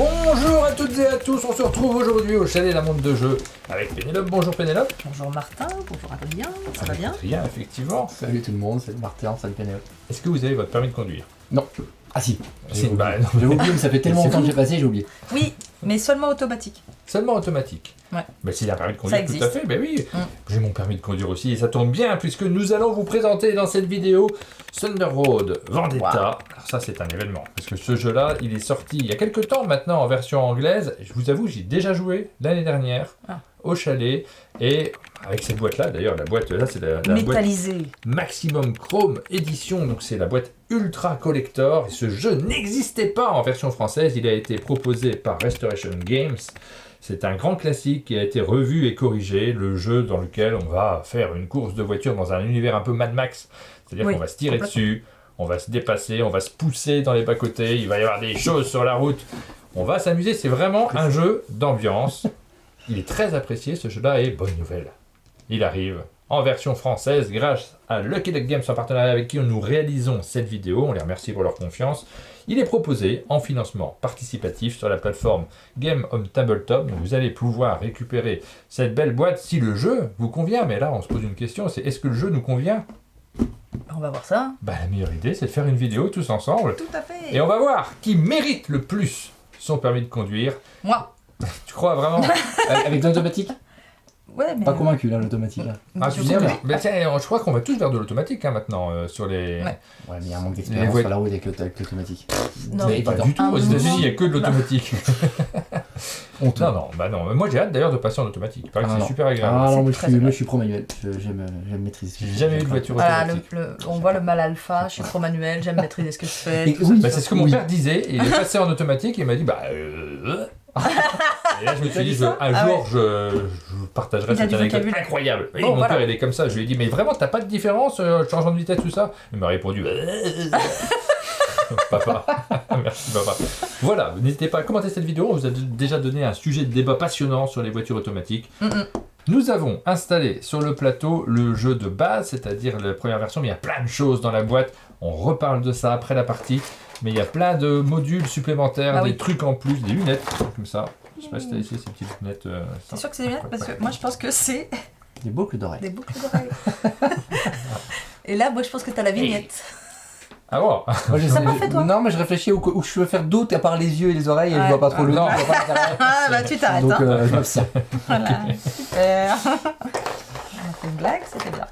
Bonjour à toutes et à tous, on se retrouve aujourd'hui au chalet La Montre de Jeu avec Pénélope. Bonjour Pénélope. Bonjour Martin, bonjour Adrien, ça va bien? Rien, effectivement. Salut tout le monde, salut Martin, salut Pénélope. Est-ce que vous avez votre permis de conduire? Non. Ah si, Si, bah, non. j'ai oublié, mais ça fait tellement C'est longtemps que vous. j'ai passé, j'ai oublié. Oui, mais seulement automatique. Seulement automatique. Ouais. Mais s'il a un permis de conduire, Ça tout existe. à fait, ben oui. J'ai mon permis de conduire aussi et ça tombe bien puisque nous allons vous présenter dans cette vidéo Thunder Road Vendetta. Wow. Alors ça c'est un événement parce que ce jeu-là, il est sorti il y a quelques temps maintenant en version anglaise. Je vous avoue, j'y ai déjà joué l'année dernière au chalet et avec cette boîte-là, d'ailleurs la boîte là, c'est la boîte Métallisé. Maximum Chrome Edition, donc c'est la boîte Ultra Collector. Et ce jeu n'existait pas en version française, il a été proposé par Restoration Games. C'est un grand classique qui a été revu et corrigé, le jeu dans lequel on va faire une course de voiture dans un univers un peu Mad Max. C'est-à-dire qu'on va se tirer dessus, on va se dépasser, on va se pousser dans les bas-côtés, il va y avoir des choses sur la route. On va s'amuser, c'est vraiment un jeu d'ambiance. Il est très apprécié ce jeu-là et bonne nouvelle. Il arrive en version française grâce à Lucky Duck Games en partenariat avec qui nous réalisons cette vidéo. On les remercie pour leur confiance. Il est proposé en financement participatif sur la plateforme Game on Tabletop. Donc vous allez pouvoir récupérer cette belle boîte si le jeu vous convient. Mais là, on se pose une question, c'est est-ce que le jeu nous convient? On va voir ça. Bah, la meilleure idée, c'est de faire une vidéo tous ensemble. Tout à fait. Et on va voir qui mérite le plus son permis de conduire. Moi. Tu crois vraiment? Avec l'automatique? Ouais, mais... Pas convaincu là, l'automatique. Là. Ah, Je tu sais, comprends. mais tiens, je crois qu'on va tous vers de l'automatique maintenant sur les... Ouais. Ouais, mais il y a un manque Les d'expérience voies- sur la route avec l'automatique. Non, Mais pas évident. du tout, aux Un États-Unis il n'y a moment- que de l'automatique. Honteux. Non, non. Moi j'ai hâte d'ailleurs de passer en automatique. Il paraît que Ah, c'est non. super agréable. Ah non, C'est moi très je agréable. suis pro-manuel, j'aime maîtriser. J'ai jamais eu de voiture Voilà, automatique. on voit le mal alpha, je suis pro manuel, j'aime maîtriser ce que je fais. Et tout oui, ça, Bah, tout c'est ça. ce que mon Oui. père disait, et il est passé en automatique et il m'a dit Et là je me suis dit, un Ah jour je partagerai Il a cette du anecdote vocabulaire. incroyable. Et Bon, mon voilà. père il est comme ça, je lui ai dit mais vraiment t'as pas de différence, changeant de vitesse tout ça? Il m'a répondu Papa, merci papa. Voilà, n'hésitez pas à commenter cette vidéo, on vous a déjà donné un sujet de débat passionnant sur les voitures automatiques. Nous avons installé sur le plateau le jeu de base, c'est-à-dire la première version, mais il y a plein de choses dans la boîte. On reparle de ça après la partie, mais il y a plein de modules supplémentaires, Ah des oui. trucs en plus, des lunettes comme ça. Je sais pas si t'as essayé ces petites lunettes. C'est sûr que c'est des lunettes parce que moi je pense que c'est Des boucles d'oreilles. des boucles d'oreilles. Et là, moi je pense que t'as la vignette. Ah bon. Moi, Ça m'a fait, toi. Non, mais je réfléchis où je peux faire d'autres à part les yeux et les oreilles et je vois pas trop le non. je vois pas l'intérieur. Ah bah tu t'arrêtes, Donc hein. je m'abstiens. Voilà, super. On a fait une blague, c'était bien.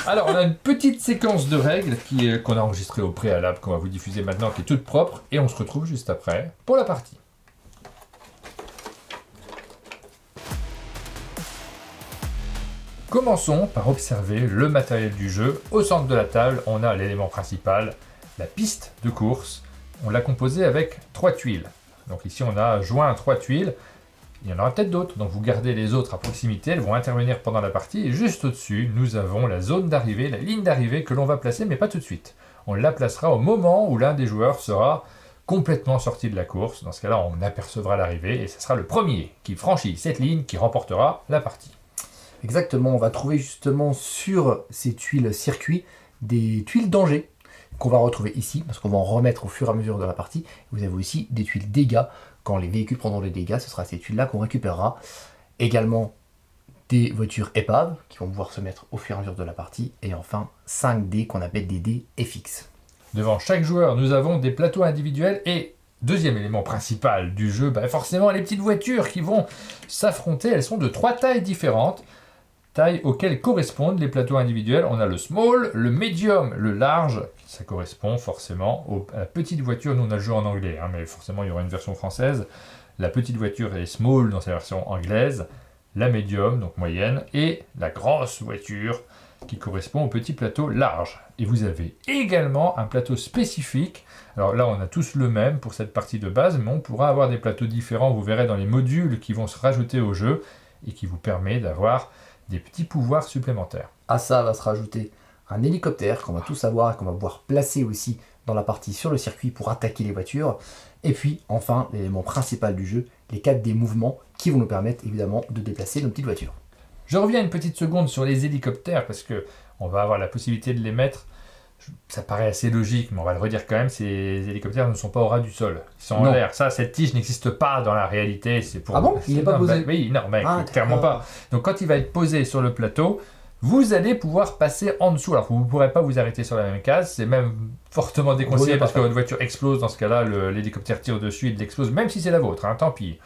Alors, on a une petite séquence de règles qu'on a enregistrée au préalable, qu'on va vous diffuser maintenant, qui est toute propre, et on se retrouve juste après pour la partie. Commençons par observer le matériel du jeu. Au centre de la table, on a l'élément principal, la piste de course. On l'a composée avec 3 tuiles. Donc ici, on a joint 3 tuiles. Il y en aura peut-être d'autres, donc vous gardez les autres à proximité, elles vont intervenir pendant la partie. Et juste au-dessus, nous avons la zone d'arrivée, la ligne d'arrivée que l'on va placer, mais pas tout de suite. On la placera au moment où l'un des joueurs sera complètement sorti de la course. Dans ce cas-là, on apercevra l'arrivée et ce sera le premier qui franchit cette ligne qui remportera la partie. Exactement, on va trouver justement sur ces tuiles circuit des tuiles danger qu'on va retrouver ici, parce qu'on va en remettre au fur et à mesure de la partie. Vous avez aussi des tuiles dégâts. Quand les véhicules prendront des dégâts, ce sera ces tuiles-là qu'on récupérera. Également des voitures épaves qui vont pouvoir se mettre au fur et à mesure de la partie. Et enfin 5 dés qu'on appelle des dés FX. Devant chaque joueur, nous avons des plateaux individuels et deuxième élément principal du jeu, forcément les petites voitures qui vont s'affronter. Elles sont de 3 tailles différentes. Tailles auxquelles correspondent les plateaux individuels. On a le small, le medium, le large. Ça correspond forcément à la petite voiture. Nous, on a le jeu en anglais, mais forcément, il y aura une version française. La petite voiture est small dans sa version anglaise. La medium, donc moyenne. Et la grosse voiture qui correspond au petit plateau large. Et vous avez également un plateau spécifique. Alors là, on a tous le même pour cette partie de base, mais on pourra avoir des plateaux différents. Vous verrez dans les modules qui vont se rajouter au jeu et qui vous permet d'avoir des petits pouvoirs supplémentaires. À ça va se rajouter un hélicoptère qu'on va tous avoir et qu'on va pouvoir placer aussi dans la partie sur le circuit pour attaquer les voitures. Et puis enfin, l'élément principal du jeu, les 4 des mouvements qui vont nous permettre évidemment de déplacer nos petites voitures. Je reviens une petite seconde sur les hélicoptères parce que on va avoir la possibilité de les mettre Ça paraît assez logique, mais on va le redire quand même, ces hélicoptères ne sont pas au ras du sol. Ils sont Non. en l'air. Ça, cette tige n'existe pas dans la réalité. C'est pour... Ah bon? Il n'est pas Non, posé? bah, oui, non, mais Ah, clairement d'accord. pas. Donc quand il va être posé sur le plateau, vous allez pouvoir passer en dessous. Alors vous ne pourrez pas vous arrêter sur la même case, c'est même fortement déconseillé Oui, parce que pas. votre voiture explose. Dans ce cas-là, l'hélicoptère tire dessus, il explose, même si c'est la vôtre, hein, tant pis.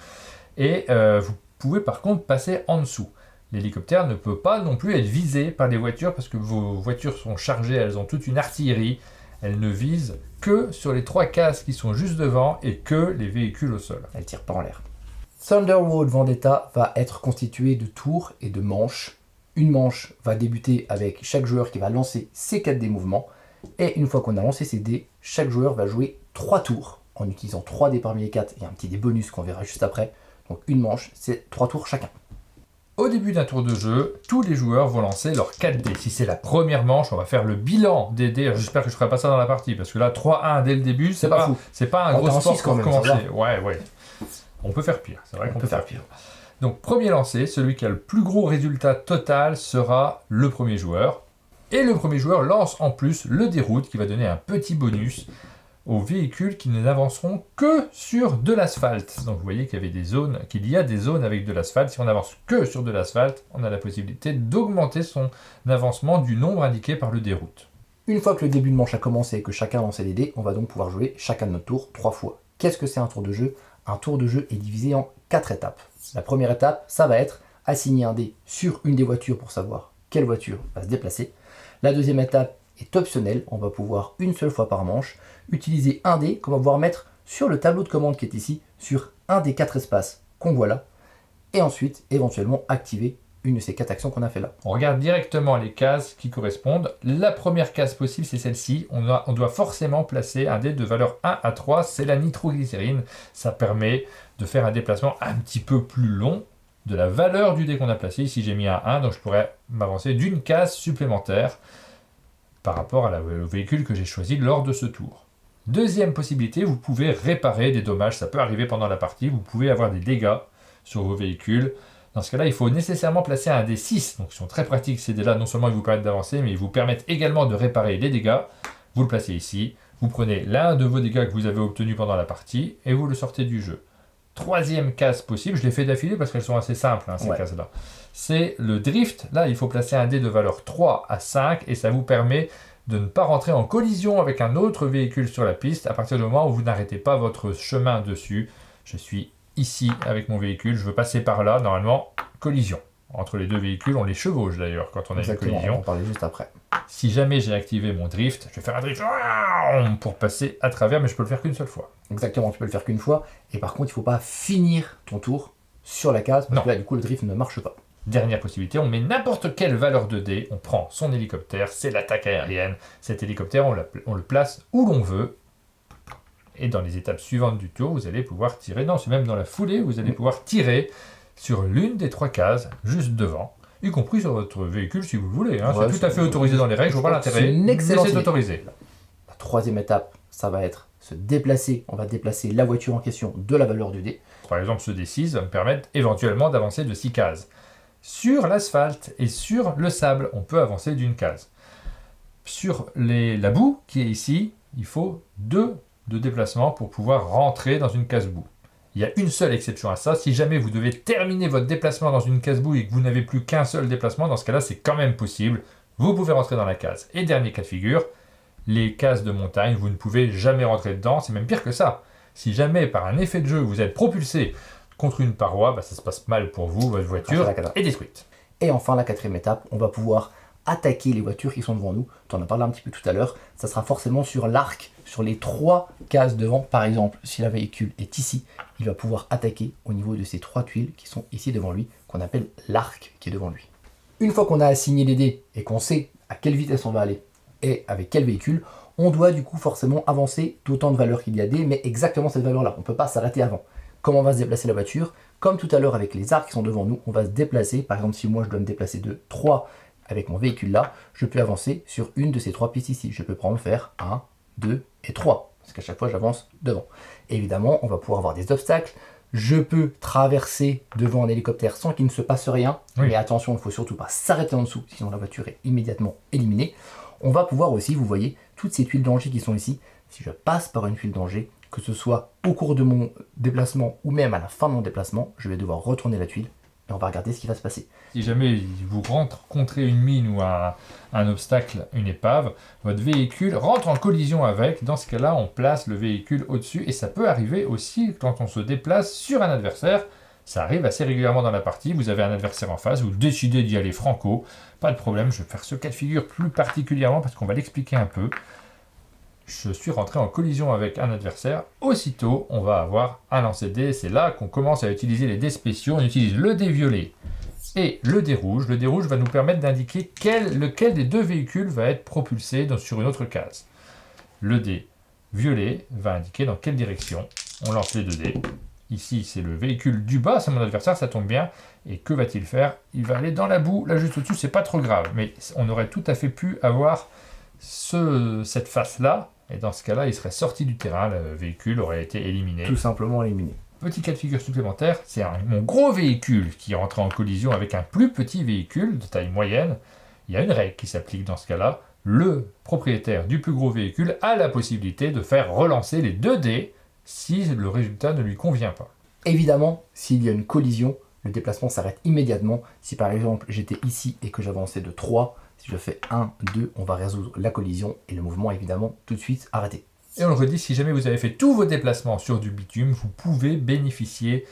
Et vous pouvez par contre passer en dessous. L'hélicoptère ne peut pas non plus être visé par les voitures parce que vos voitures sont chargées, elles ont toute une artillerie. Elles ne visent que sur les 3 cases qui sont juste devant et que les véhicules au sol. Elle tire pas en l'air. Thunderbolt Vendetta va être constitué de tours et de manches. Une manche va débuter avec chaque joueur qui va lancer ses 4 dés mouvements. Et une fois qu'on a lancé ses dés, chaque joueur va jouer 3 tours en utilisant 3 dés parmi les 4 et un petit dé bonus qu'on verra juste après. Donc une manche, c'est 3 tours chacun. Au début d'un tour de jeu, tous les joueurs vont lancer leurs 4 dés. Si c'est la première manche, on va faire le bilan des dés. J'espère que je ne ferai pas ça dans la partie, parce que là, 3-1 dès le début, C'est pas fou. c'est pas un On gros est en sport 6 quand pour même, ça commencer. Ouais. On peut faire pire, c'est vrai qu'on peut faire pire. Donc, premier lancé, celui qui a le plus gros résultat total sera le premier joueur. Et le premier joueur lance en plus le déroute qui va donner un petit bonus aux véhicules qui n'avanceront que sur de l'asphalte. Donc vous voyez qu'il y a des zones avec de l'asphalte. Si on n'avance que sur de l'asphalte, on a la possibilité d'augmenter son avancement du nombre indiqué par le déroute. Une fois que le début de manche a commencé et que chacun a lancé les dés, on va donc pouvoir jouer chacun de notre tour 3 fois. Qu'est-ce que c'est un tour de jeu? Un tour de jeu est divisé en 4 étapes. La première étape, ça va être assigner un dé sur une des voitures pour savoir quelle voiture va se déplacer. La deuxième étape est optionnelle, on va pouvoir une seule fois par manche utiliser un dé qu'on va pouvoir mettre sur le tableau de commande qui est ici, sur un des 4 espaces qu'on voit là, et ensuite éventuellement activer une de ces 4 actions qu'on a fait là. On regarde directement les cases qui correspondent. La première case possible, c'est celle-ci. On doit forcément placer un dé de valeur 1 à 3, c'est la nitroglycérine. Ça permet de faire un déplacement un petit peu plus long de la valeur du dé qu'on a placé. Ici, j'ai mis un 1, donc je pourrais m'avancer d'une case supplémentaire par rapport au véhicule que j'ai choisi lors de ce tour. Deuxième possibilité, vous pouvez réparer des dommages. Ça peut arriver pendant la partie. Vous pouvez avoir des dégâts sur vos véhicules. Dans ce cas-là, il faut nécessairement placer un D6. Donc, ils sont très pratiques ces dés-là. Non seulement ils vous permettent d'avancer, mais ils vous permettent également de réparer les dégâts. Vous le placez ici. Vous prenez l'un de vos dégâts que vous avez obtenus pendant la partie et vous le sortez du jeu. Troisième case possible, je les fais d'affilée parce qu'elles sont assez simples, ces cases-là. C'est le drift. Là, il faut placer un dé de valeur 3 à 5 et ça vous permet de ne pas rentrer en collision avec un autre véhicule sur la piste à partir du moment où vous n'arrêtez pas votre chemin dessus. Je suis ici avec mon véhicule, je veux passer par là, normalement, collision. Entre les deux véhicules, on les chevauche d'ailleurs quand on a Exactement, une collision. on va en parler juste après. Si jamais j'ai activé mon drift, je vais faire un drift pour passer à travers, mais je peux le faire qu'une seule fois. Exactement, tu peux le faire qu'une fois, et par contre, il ne faut pas finir ton tour sur la case, parce que là, du coup, le drift ne marche pas. Dernière possibilité, on met n'importe quelle valeur de dé, on prend son hélicoptère, c'est l'attaque aérienne. Cet hélicoptère, on le place où l'on veut. Et dans les étapes suivantes du tour, vous allez pouvoir tirer, non, c'est même dans la foulée, vous allez pouvoir tirer sur l'une des 3 cases, juste devant, y compris sur votre véhicule si vous le voulez. Ouais, c'est tout à fait autorisé dans les règles, je vois pas l'intérêt, c'est une mais excellente c'est idée. autorisé. La troisième étape, ça va être se déplacer. On va déplacer la voiture en question de la valeur du dé. Par exemple, ce D6 va me permettre éventuellement d'avancer de 6 cases. Sur l'asphalte et sur le sable, on peut avancer d'une case. Sur la boue qui est ici, il faut 2 de déplacement pour pouvoir rentrer dans une case boue. Il y a une seule exception à ça. Si jamais vous devez terminer votre déplacement dans une case boue et que vous n'avez plus qu'un seul déplacement, dans ce cas-là, c'est quand même possible. Vous pouvez rentrer dans la case. Et dernier cas de figure, les cases de montagne, vous ne pouvez jamais rentrer dedans. C'est même pire que ça. Si jamais, par un effet de jeu, vous êtes propulsé contre une paroi, ça se passe mal pour vous, votre voiture est détruite. Et enfin, la quatrième étape, on va pouvoir attaquer les voitures qui sont devant nous. Tu en as parlé un petit peu tout à l'heure. Ça sera forcément sur l'arc, sur les 3 cases devant. Par exemple, si le véhicule est ici, il va pouvoir attaquer au niveau de ces 3 tuiles qui sont ici devant lui, qu'on appelle l'arc qui est devant lui. Une fois qu'on a assigné les dés et qu'on sait à quelle vitesse on va aller et avec quel véhicule, on doit du coup forcément avancer d'autant de valeurs qu'il y a dés, mais exactement cette valeur-là. On ne peut pas s'arrêter avant. Comment va se déplacer la voiture? Comme tout à l'heure avec les arcs qui sont devant nous, on va se déplacer. Par exemple, si moi je dois me déplacer de 3 avec mon véhicule là, je peux avancer sur une de ces 3 pistes ici. Je peux prendre faire 1, 2 et 3. Parce qu'à chaque fois j'avance devant. Et évidemment, on va pouvoir avoir des obstacles Je peux traverser devant un hélicoptère sans qu'il ne se passe rien. Oui. Mais attention, il ne faut surtout pas s'arrêter en dessous, sinon la voiture est immédiatement éliminée. On va pouvoir aussi, vous voyez, toutes ces tuiles danger qui sont ici. Si je passe par une tuile danger, que ce soit au cours de mon déplacement ou même à la fin de mon déplacement, je vais devoir retourner la tuile et on va regarder ce qui va se passer. Si jamais vous rencontrez une mine ou un obstacle, une épave, votre véhicule rentre en collision avec. Dans ce cas-là, on place le véhicule au-dessus et ça peut arriver aussi quand on se déplace sur un adversaire. Ça arrive assez régulièrement dans la partie. Vous avez un adversaire en face, vous décidez d'y aller franco. Pas de problème, je vais faire ce cas de figure plus particulièrement parce qu'on va l'expliquer un peu. Je suis rentré en collision avec un adversaire. Aussitôt, on va avoir un lancer de dés. C'est là qu'on commence à utiliser les dés spéciaux. On utilise le dé violet et le dé rouge. Le dé rouge va nous permettre d'indiquer lequel des deux véhicules va être propulsé sur une autre case. Le dé violet va indiquer dans quelle direction on lance les deux dés. Ici, c'est le véhicule du bas, c'est mon adversaire, ça tombe bien. Et que va-t-il faire? Il va aller dans la boue, là juste au-dessus, c'est pas trop grave. Mais on aurait tout à fait pu avoir cette face-là. Et dans ce cas-là, il serait sorti du terrain, le véhicule aurait été éliminé. Tout simplement éliminé. Petit cas de figure supplémentaire, c'est mon gros véhicule qui est rentré en collision avec un plus petit véhicule de taille moyenne. Il y a une règle qui s'applique dans ce cas-là. Le propriétaire du plus gros véhicule a la possibilité de faire relancer les deux dés si le résultat ne lui convient pas. Évidemment, s'il y a une collision, le déplacement s'arrête immédiatement. Si par exemple j'étais ici et que j'avançais de 3, si je fais 1, 2, on va résoudre la collision et le mouvement évidemment tout de suite arrêté. Et on le redit, si jamais vous avez fait tous vos déplacements sur du bitume, vous pouvez bénéficier,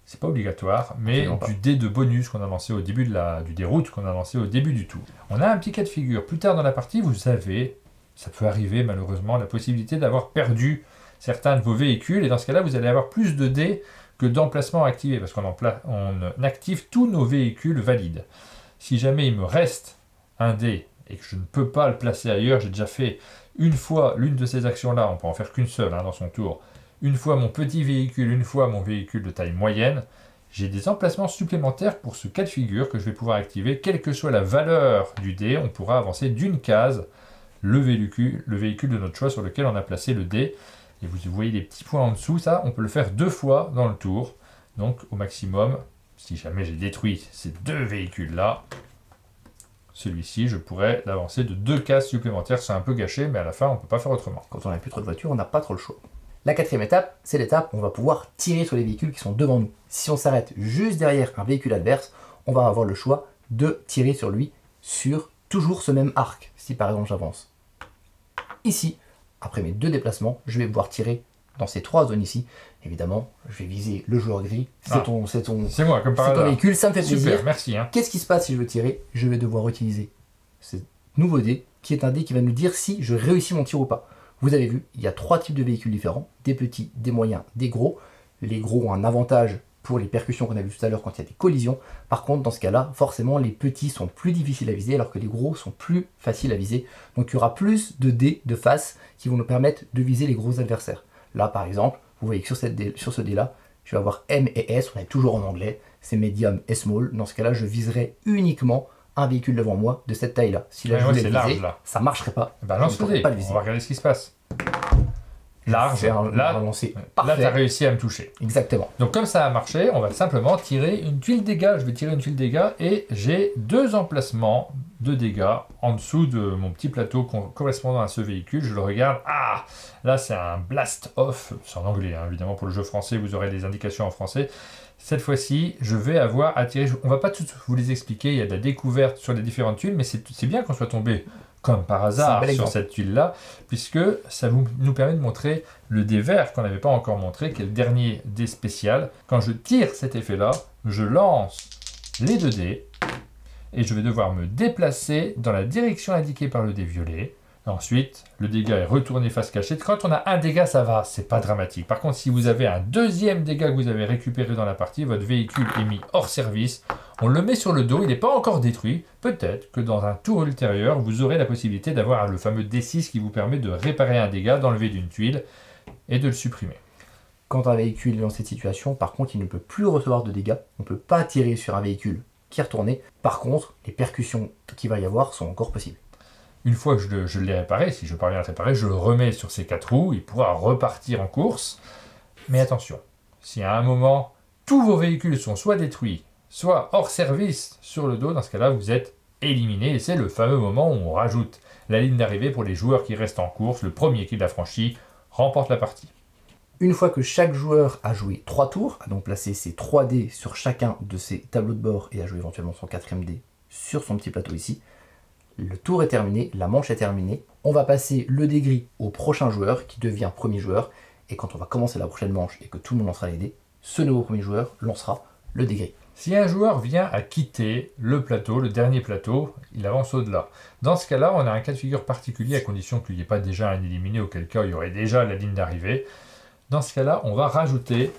c'est pas obligatoire, mais du dé de bonus qu'on a lancé au début du déroute qu'on a lancé au début du tour. On a un petit cas de figure. Plus tard dans la partie, vous avez, ça peut arriver malheureusement, la possibilité d'avoir perdu certains de vos véhicules. Et dans ce cas-là, vous allez avoir plus de dés que d'emplacements activés, parce qu'on active tous nos véhicules valides. Si jamais il me reste un dé et que je ne peux pas le placer ailleurs, j'ai déjà fait une fois l'une de ces actions-là, on peut en faire qu'une seule dans son tour, une fois mon petit véhicule, une fois mon véhicule de taille moyenne, j'ai des emplacements supplémentaires pour ce cas de figure que je vais pouvoir activer, quelle que soit la valeur du dé, on pourra avancer d'une case le véhicule de notre choix sur lequel on a placé le dé. Et vous voyez les petits points en dessous, ça, on peut le faire 2 fois dans le tour. Donc au maximum, si jamais j'ai détruit ces deux véhicules-là, celui-ci, je pourrais l'avancer de 2 cases supplémentaires. C'est un peu gâché, mais à la fin, on ne peut pas faire autrement. Quand on n'a plus trop de voitures, on n'a pas trop le choix. La quatrième étape, c'est l'étape où on va pouvoir tirer sur les véhicules qui sont devant nous. Si on s'arrête juste derrière un véhicule adverse, on va avoir le choix de tirer sur lui sur toujours ce même arc. Si par exemple j'avance ici, après mes 2 déplacements, je vais pouvoir tirer dans ces 3 zones ici. Évidemment, je vais viser le joueur gris. C'est moi, comme par hasard. Ton véhicule, ça me fait plaisir. Super, merci. Qu'est-ce qui se passe si je veux tirer? Je vais devoir utiliser ce nouveau dé, qui est un dé qui va nous dire si je réussis mon tir ou pas. Vous avez vu, il y a 3 types de véhicules différents, des petits, des moyens, des gros. Les gros ont un avantage pour les percussions qu'on a vu tout à l'heure quand il y a des collisions. Par contre, dans ce cas-là, forcément, les petits sont plus difficiles à viser, alors que les gros sont plus faciles à viser. Donc il y aura plus de dés de face qui vont nous permettre de viser les gros adversaires. Là, par exemple, vous voyez que sur ce dé-là, je vais avoir M et S, on est toujours en anglais, c'est medium et small. Dans ce cas-là, je viserai uniquement un véhicule devant moi de cette taille-là. Si là, je voulais le viser, ça ne marcherait pas. Ben lance le dé, on va regarder ce qui se passe. Large, là tu as réussi à me toucher. Exactement. Donc comme ça a marché, on va simplement tirer une tuile dégâts. Je vais tirer une tuile dégâts et j'ai 2 emplacements de dégâts en dessous de mon petit plateau correspondant à ce véhicule. Je le regarde. Ah, là c'est un blast off. C'est en anglais, hein, évidemment pour le jeu français, vous aurez des indications en français. Cette fois-ci, je vais avoir à tirer. On va pas tout vous les expliquer, il y a de la découverte sur les différentes tuiles, mais c'est bien qu'on soit tombé comme par hasard sur cette tuile-là, puisque ça nous permet de montrer le dé vert qu'on n'avait pas encore montré, qui est le dernier dé spécial. Quand je tire cet effet-là, je lance les 2 dés, et je vais devoir me déplacer dans la direction indiquée par le dé violet. Ensuite, le dégât est retourné face cachée. Quand on a un dégât, ça va, c'est pas dramatique. Par contre, si vous avez un deuxième dégât que vous avez récupéré dans la partie, votre véhicule est mis hors service, on le met sur le dos, il n'est pas encore détruit. Peut-être que dans un tour ultérieur, vous aurez la possibilité d'avoir le fameux D6 qui vous permet de réparer un dégât, d'enlever d'une tuile et de le supprimer. Quand un véhicule est dans cette situation, par contre, il ne peut plus recevoir de dégâts. On ne peut pas tirer sur un véhicule qui est retourné. Par contre, les percussions qu'il va y avoir sont encore possibles. Une fois que je l'ai réparé, si je parviens à le réparer, je le remets sur ses 4 roues, il pourra repartir en course. Mais attention, Si à un moment, tous vos véhicules sont soit détruits, soit hors service sur le dos, dans ce cas-là, vous êtes éliminé. Et c'est le fameux moment où on rajoute la ligne d'arrivée pour les joueurs qui restent en course. Le premier qui l'a franchi remporte la partie. Une fois que chaque joueur a joué 3 tours, a donc placé ses 3 dés sur chacun de ses tableaux de bord et a joué éventuellement son 4e dé sur son petit plateau ici, le tour est terminé, la manche est terminée. On va passer le dé gris au prochain joueur qui devient premier joueur. Et quand on va commencer la prochaine manche et que tout le monde lancera les dés, ce nouveau premier joueur lancera le dé gris. Si un joueur vient à quitter le plateau, le dernier plateau, il avance au-delà. Dans ce cas-là, on a un cas de figure particulier à condition qu'il n'y ait pas déjà un éliminé, auquel cas il y aurait déjà la ligne d'arrivée. Dans ce cas-là, on va rajouter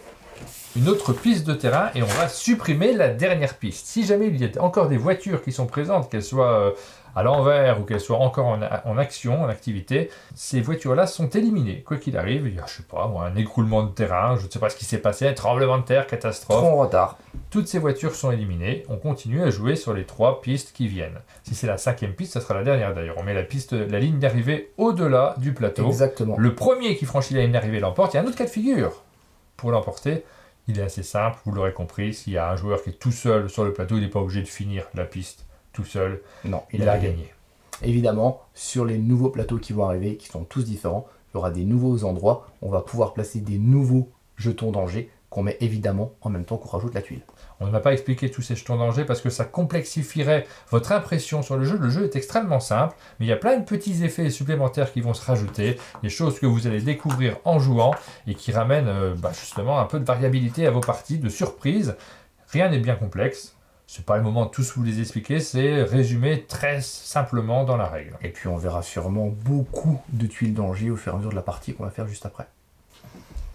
une autre piste de terrain et on va supprimer la dernière piste. Si jamais il y a encore des voitures qui sont présentes, qu'elles soient à l'envers ou qu'elles soient encore en action, en activité, ces voitures-là sont éliminées. Quoi qu'il arrive, il y a, je sais pas, un écroulement de terrain, je ne sais pas ce qui s'est passé, un tremblement de terre, catastrophe. Trop en retard. Toutes ces voitures sont éliminées. On continue à jouer sur les 3 pistes qui viennent. Si c'est la 5e piste, ça sera la dernière d'ailleurs. On met la ligne d'arrivée au-delà du plateau. Exactement. Le premier qui franchit la ligne d'arrivée l'emporte. Il y a un autre cas de figure. Pour l'emporter, il est assez simple, vous l'aurez compris. S'il y a un joueur qui est tout seul sur le plateau, il n'est pas obligé de finir la piste tout seul. Non, Il a gagné. Évidemment, sur les nouveaux plateaux qui vont arriver, qui sont tous différents, il y aura des nouveaux endroits. On va pouvoir placer des nouveaux jetons danger qu'on met évidemment en même temps qu'on rajoute la tuile. On n'a pas expliqué tous ces jetons danger parce que ça complexifierait votre impression sur le jeu. Le jeu est extrêmement simple, mais il y a plein de petits effets supplémentaires qui vont se rajouter, des choses que vous allez découvrir en jouant et qui ramènent justement un peu de variabilité à vos parties, de surprise. Rien n'est bien complexe. C'est pas le moment de tous vous les expliquer, c'est résumé très simplement dans la règle. Et puis on verra sûrement beaucoup de tuiles danger au fur et à mesure de la partie qu'on va faire juste après.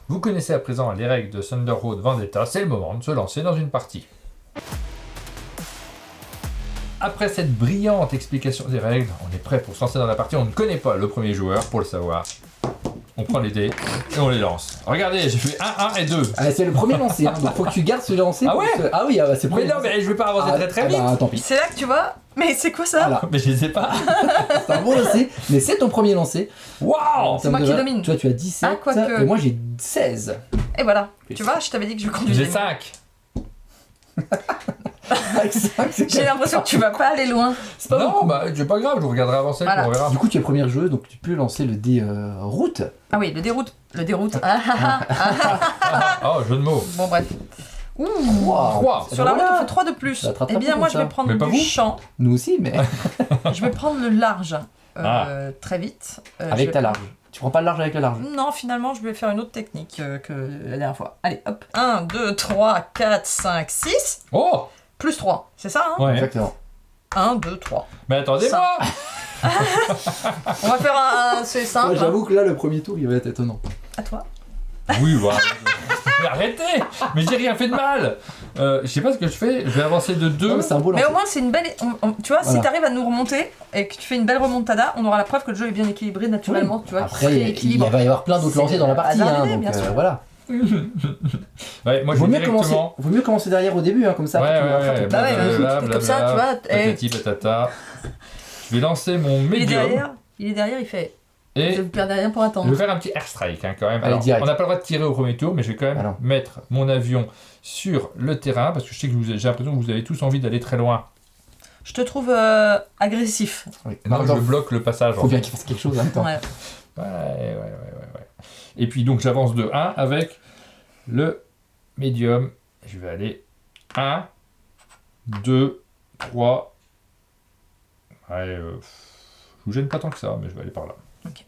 Vous connaissez à présent les règles de Thunder Road Vendetta, c'est le moment de se lancer dans une partie. Après cette brillante explication des règles, on est prêt pour se lancer dans la partie. On ne connaît pas le premier joueur, pour le savoir. On prend les dés et on les lance. Regardez, j'ai fait 1, 1 et 2. Ah, c'est le premier lancé, hein, donc faut que tu gardes ce lancé. Ah ouais Ah oui, c'est le Mais premier non, lancé. mais je vais pas avancer très vite. Bah, tant pis. C'est là que tu vois. Mais c'est quoi ça? Voilà, Mais je sais pas. c'est un bon lancé, mais c'est ton premier lancé. Waouh C'est moi qui domine. Toi, tu as 17 Ah, quoique. et moi j'ai 16. Et voilà. Tu vois, je t'avais dit que je conduisais. J'ai 5. Avec 5, c'est J'ai l'impression que tu vas pas aller loin. c'est pas Non, beaucoup. bah c'est pas grave, je vous regarderai avancer, Voilà. on verra. Du coup, tu es première joueuse, donc tu peux lancer le dé route. Ah oui, le déroute. Le déroute. Ah, ah, ah. Oh, jeu de mots. Bon, bref. Ouh. 3. Sur la route, on fait 3 de plus. Ça va te rattraper Eh bien, moi, comme je vais ça. prendre Mais pas du vous champ. Nous aussi, mais Je vais prendre le large très vite. avec je ta vais- large. Tu prends pas le large avec la large. Non, finalement, je vais faire une autre technique que la dernière fois. Allez, hop. 1, 2, 3, 4, 5, 6. Oh Plus 3. C'est ça, hein? Ouais. Exactement. 1, 2, 3. Mais attendez-moi. On va faire un... C'est simple. Ouais, j'avoue que là, le premier tour, il va être étonnant. À toi. Oui, voilà. Mais arrêtez. Mais j'ai rien fait de mal. Je sais pas ce que je fais, je vais avancer de 2. Non, mais c'est un beau Mais lancer. au moins, c'est une belle... Tu vois, Voilà. si t'arrives à nous remonter et que tu fais une belle remontada, on aura la preuve que le jeu est bien équilibré naturellement. Tu vois, Après, qu'il il équilibre. va y avoir plein d'autres C'est lancers dans la partie, hasard hein, d'idée, donc bien sûr. voilà. Ouais, moi je Vaut vais mieux, commencer, directement. vaut mieux commencer derrière au début, hein, comme ça. Ouais, après, tu vas ouais, faire ouais. tout. Bah ouais, Blablabla, comme ça, tu vois, Patati patata. Je vais lancer mon médium. Il est derrière, il fait... Je Et ne perdais rien pour je attendre. vais faire un petit airstrike quand même. Allez, Alors, direct. on n'a pas le droit de tirer au premier tour, mais je vais quand même Ah non. mettre mon avion sur le terrain parce que je sais que j'ai l'impression que vous avez tous envie d'aller très loin. Je te trouve agressif. Oui. Non, Attends, je bloque le passage. faut bien qu'il fasse quelque chose en même temps. Ouais. Ouais. Et puis donc j'avance de 1 avec le médium. Je vais aller 1, 2, 3. Ouais, je vous gêne pas tant que ça, mais je vais aller par là. Donc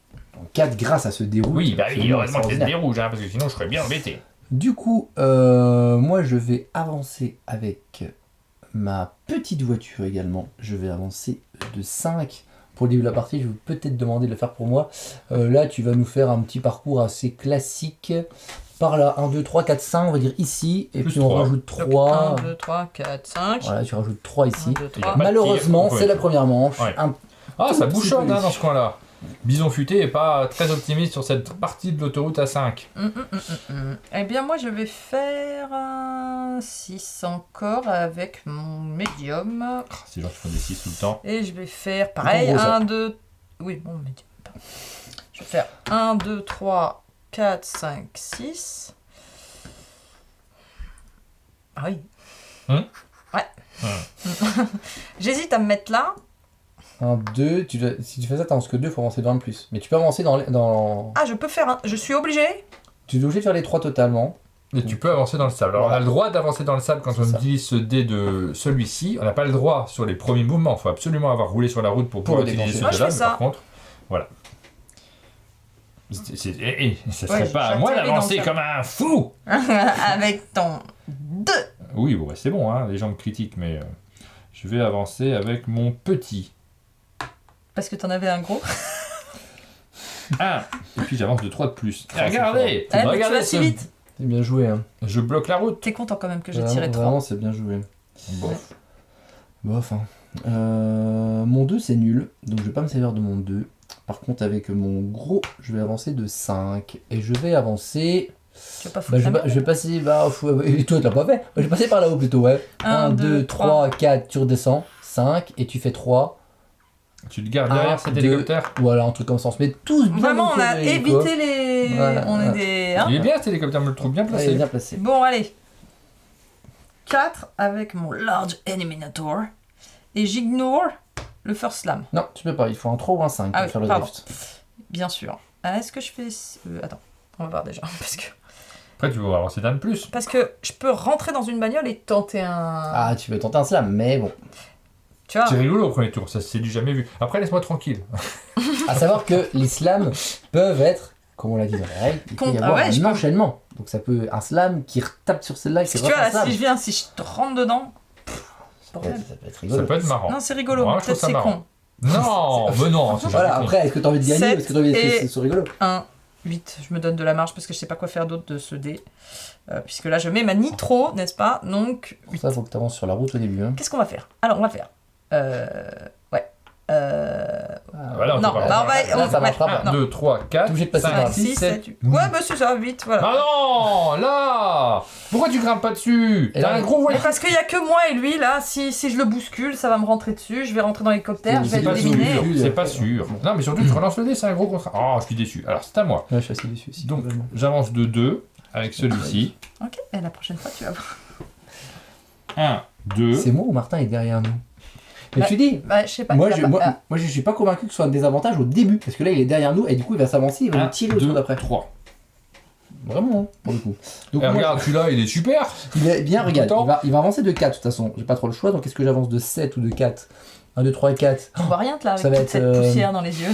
4 grâce à ce déroute. Oui, bah c'est oui, heureusement que c'est extraordinaire. des rouges, hein, parce que sinon je serais bien embêté. Du coup, moi je vais avancer avec ma petite voiture également. Je vais avancer de 5. Pour le début de la partie, je vais peut-être demander de le faire pour moi. Là, tu vas nous faire un petit parcours assez classique. Par là, 1, 2, 3, 4, 5, on va dire ici. Et Plus puis on 3. rajoute Donc, 3. 1, 2, 3, 4, 5. Voilà, tu rajoutes 3 ici. 1, 2, Il y a 3. pas- Malheureusement, tir, c'est la première manche. Ouais. Un Ah, tout ça petit bouchonne peu hein, dans ici. ce coin-là. Bison futé est pas très optimiste sur cette partie de l'autoroute A5. Eh bien, moi, je vais faire un 6 encore avec mon médium. Ah, c'est genre qui font des 6 tout le temps. Et je vais faire pareil. Gros, ça. 1, 2... Oui, mon médium. pardon. Je vais faire 1, 2, 3, 4, 5, 6. Ah oui. Hum Ouais. J'hésite à me mettre là. 1, 2, si tu fais ça, t'as que 2, il faut avancer dans le plus. Mais tu peux avancer dans... Ah, je peux faire un... Je suis obligé. Tu es obligé de faire les 3 totalement. Et tu peux avancer dans le sable. Alors, on a le droit d'avancer dans le sable quand on ça. utilise ce dé de celui-ci. On n'a pas le droit sur les premiers mouvements. Il faut absolument avoir roulé sur la route pour pouvoir le utiliser ce déclencher. dé-là. Moi, je Mais fais par ça. contre, voilà. Ça serait Ouais, pas à j'ai moi atterri dans d'avancer le comme un fou. Avec ton 2. Oui, bon, c'est bon, hein, les gens me critiquent, mais je vais avancer avec mon petit. Parce que t'en avais un gros. 1. Et puis j'avance de 3 de plus. Et Ah, regardez, Eh, mais tu regardez vas si vite. C'est bien joué, hein. Je bloque la route. T'es content quand même que j'ai Vraiment, tiré 3. Vraiment, c'est bien joué. Bof. Bof, hein. Mon 2, c'est nul. Donc, je vais pas me servir de mon 2. Par contre, avec mon gros, je vais avancer de 5. Et je vais avancer... Tu vas pas foutre Bah, la merde. je vais passer... et toi, tu l'as pas fait. Je vais passer par là-haut plutôt, ouais. 1, 2, 3, 4, tu redescends. 5, et tu fais 3. Tu le gardes derrière cet 2, hélicoptère. Voilà, un truc comme ça. On se met tous bien Vraiment, on a encadrés, quoi. évité les... Voilà. On est des... hein. Il est bien cet hélicoptère, je me le trouve bien Ouais, il est placé. bien placé. Bon, allez. 4 avec mon Large Eliminator. Et j'ignore le First Slam, Non, tu peux pas. Il faut un 3 ou un 5 Ah pour oui, faire le pardon. drift. bien sûr. Est-ce que je fais... attends, on va voir déjà. Après, tu vas avancer d'un de plus. Parce que je peux rentrer dans une bagnole et tenter un... Ah, tu veux tenter un slam, mais bon. Tu vois. C'est rigolo au premier tour, ça c'est du jamais vu. Après, laisse-moi tranquille. À savoir que les slams peuvent être, comme on l'a dit dans les règles, il peut y Ah avoir ouais, je un peux- enchaînement. Donc ça peut un slam qui retape sur celle-là, qui Parce que tu vois, refait un là, slam. si je viens, si je te rentre dedans... Ça peut bordel. être- ça peut être Ça rigolo. peut être marrant. Non, c'est rigolo, Ouais, mais je trouve peut-être ça c'est marrant. con. Non, mais non, c'est Voilà, jamais con. après, est-ce que tu as envie de gagner Sept ou est-ce que tu as envie et- que ce soit rigolo 1, 8, je me donne de la marge parce que je sais pas quoi faire d'autre de ce dé. Puisque là, je mets ma nitro, n'est-ce pas? Donc, Pour ça, il faut que tu avances sur la route au début. Hein. qu'est-ce qu'on va faire? Alors, on va faire... ouais. Voilà, on non, peut pas. bah, on va... Là, ça marchera pas. 1, 2, 3, 4, obligé de passer par 5, là. 6, 7. 8. Ouais, bah c'est ça, 8, voilà. Ah non, là. Pourquoi tu grimpes pas dessus? Et T'as là, un gros Mais voyage. parce qu'il y a que moi et lui, là, si je le bouscule, ça va me rentrer dessus, je vais rentrer dans l'hélicoptère, je vais C'est être pas éliminé. sûr. C'est pas sûr. Non, mais surtout, tu relances le dé, c'est un gros contrat. Oh, je suis déçu. Alors, c'est à moi. Ouais, je suis assez déçu aussi. Donc, globalement. j'avance de 2 avec celui-ci. Ok, et la prochaine fois, tu vas voir. 1, 2. C'est moi ou Martin est derrière nous? Mais Bah, tu dis, Bah, je sais pas. moi il a je, pas- moi, ah, moi je suis pas convaincu que ce soit un désavantage au début, parce que là il est derrière nous et du coup il va s'avancer, il va 1, nous tirer au tour 2, d'après. 3. Vraiment, hein, pour le coup. Donc Et moi, regarde, celui-là, il est super. il est bien, regarde, Content. il va avancer de 4 de toute façon, j'ai pas trop le choix, donc est-ce que j'avance de 7 ou de 4? 1, 2, 3 et 4. Tu vois rien, là, avec Ça va toute être, cette poussière dans les yeux.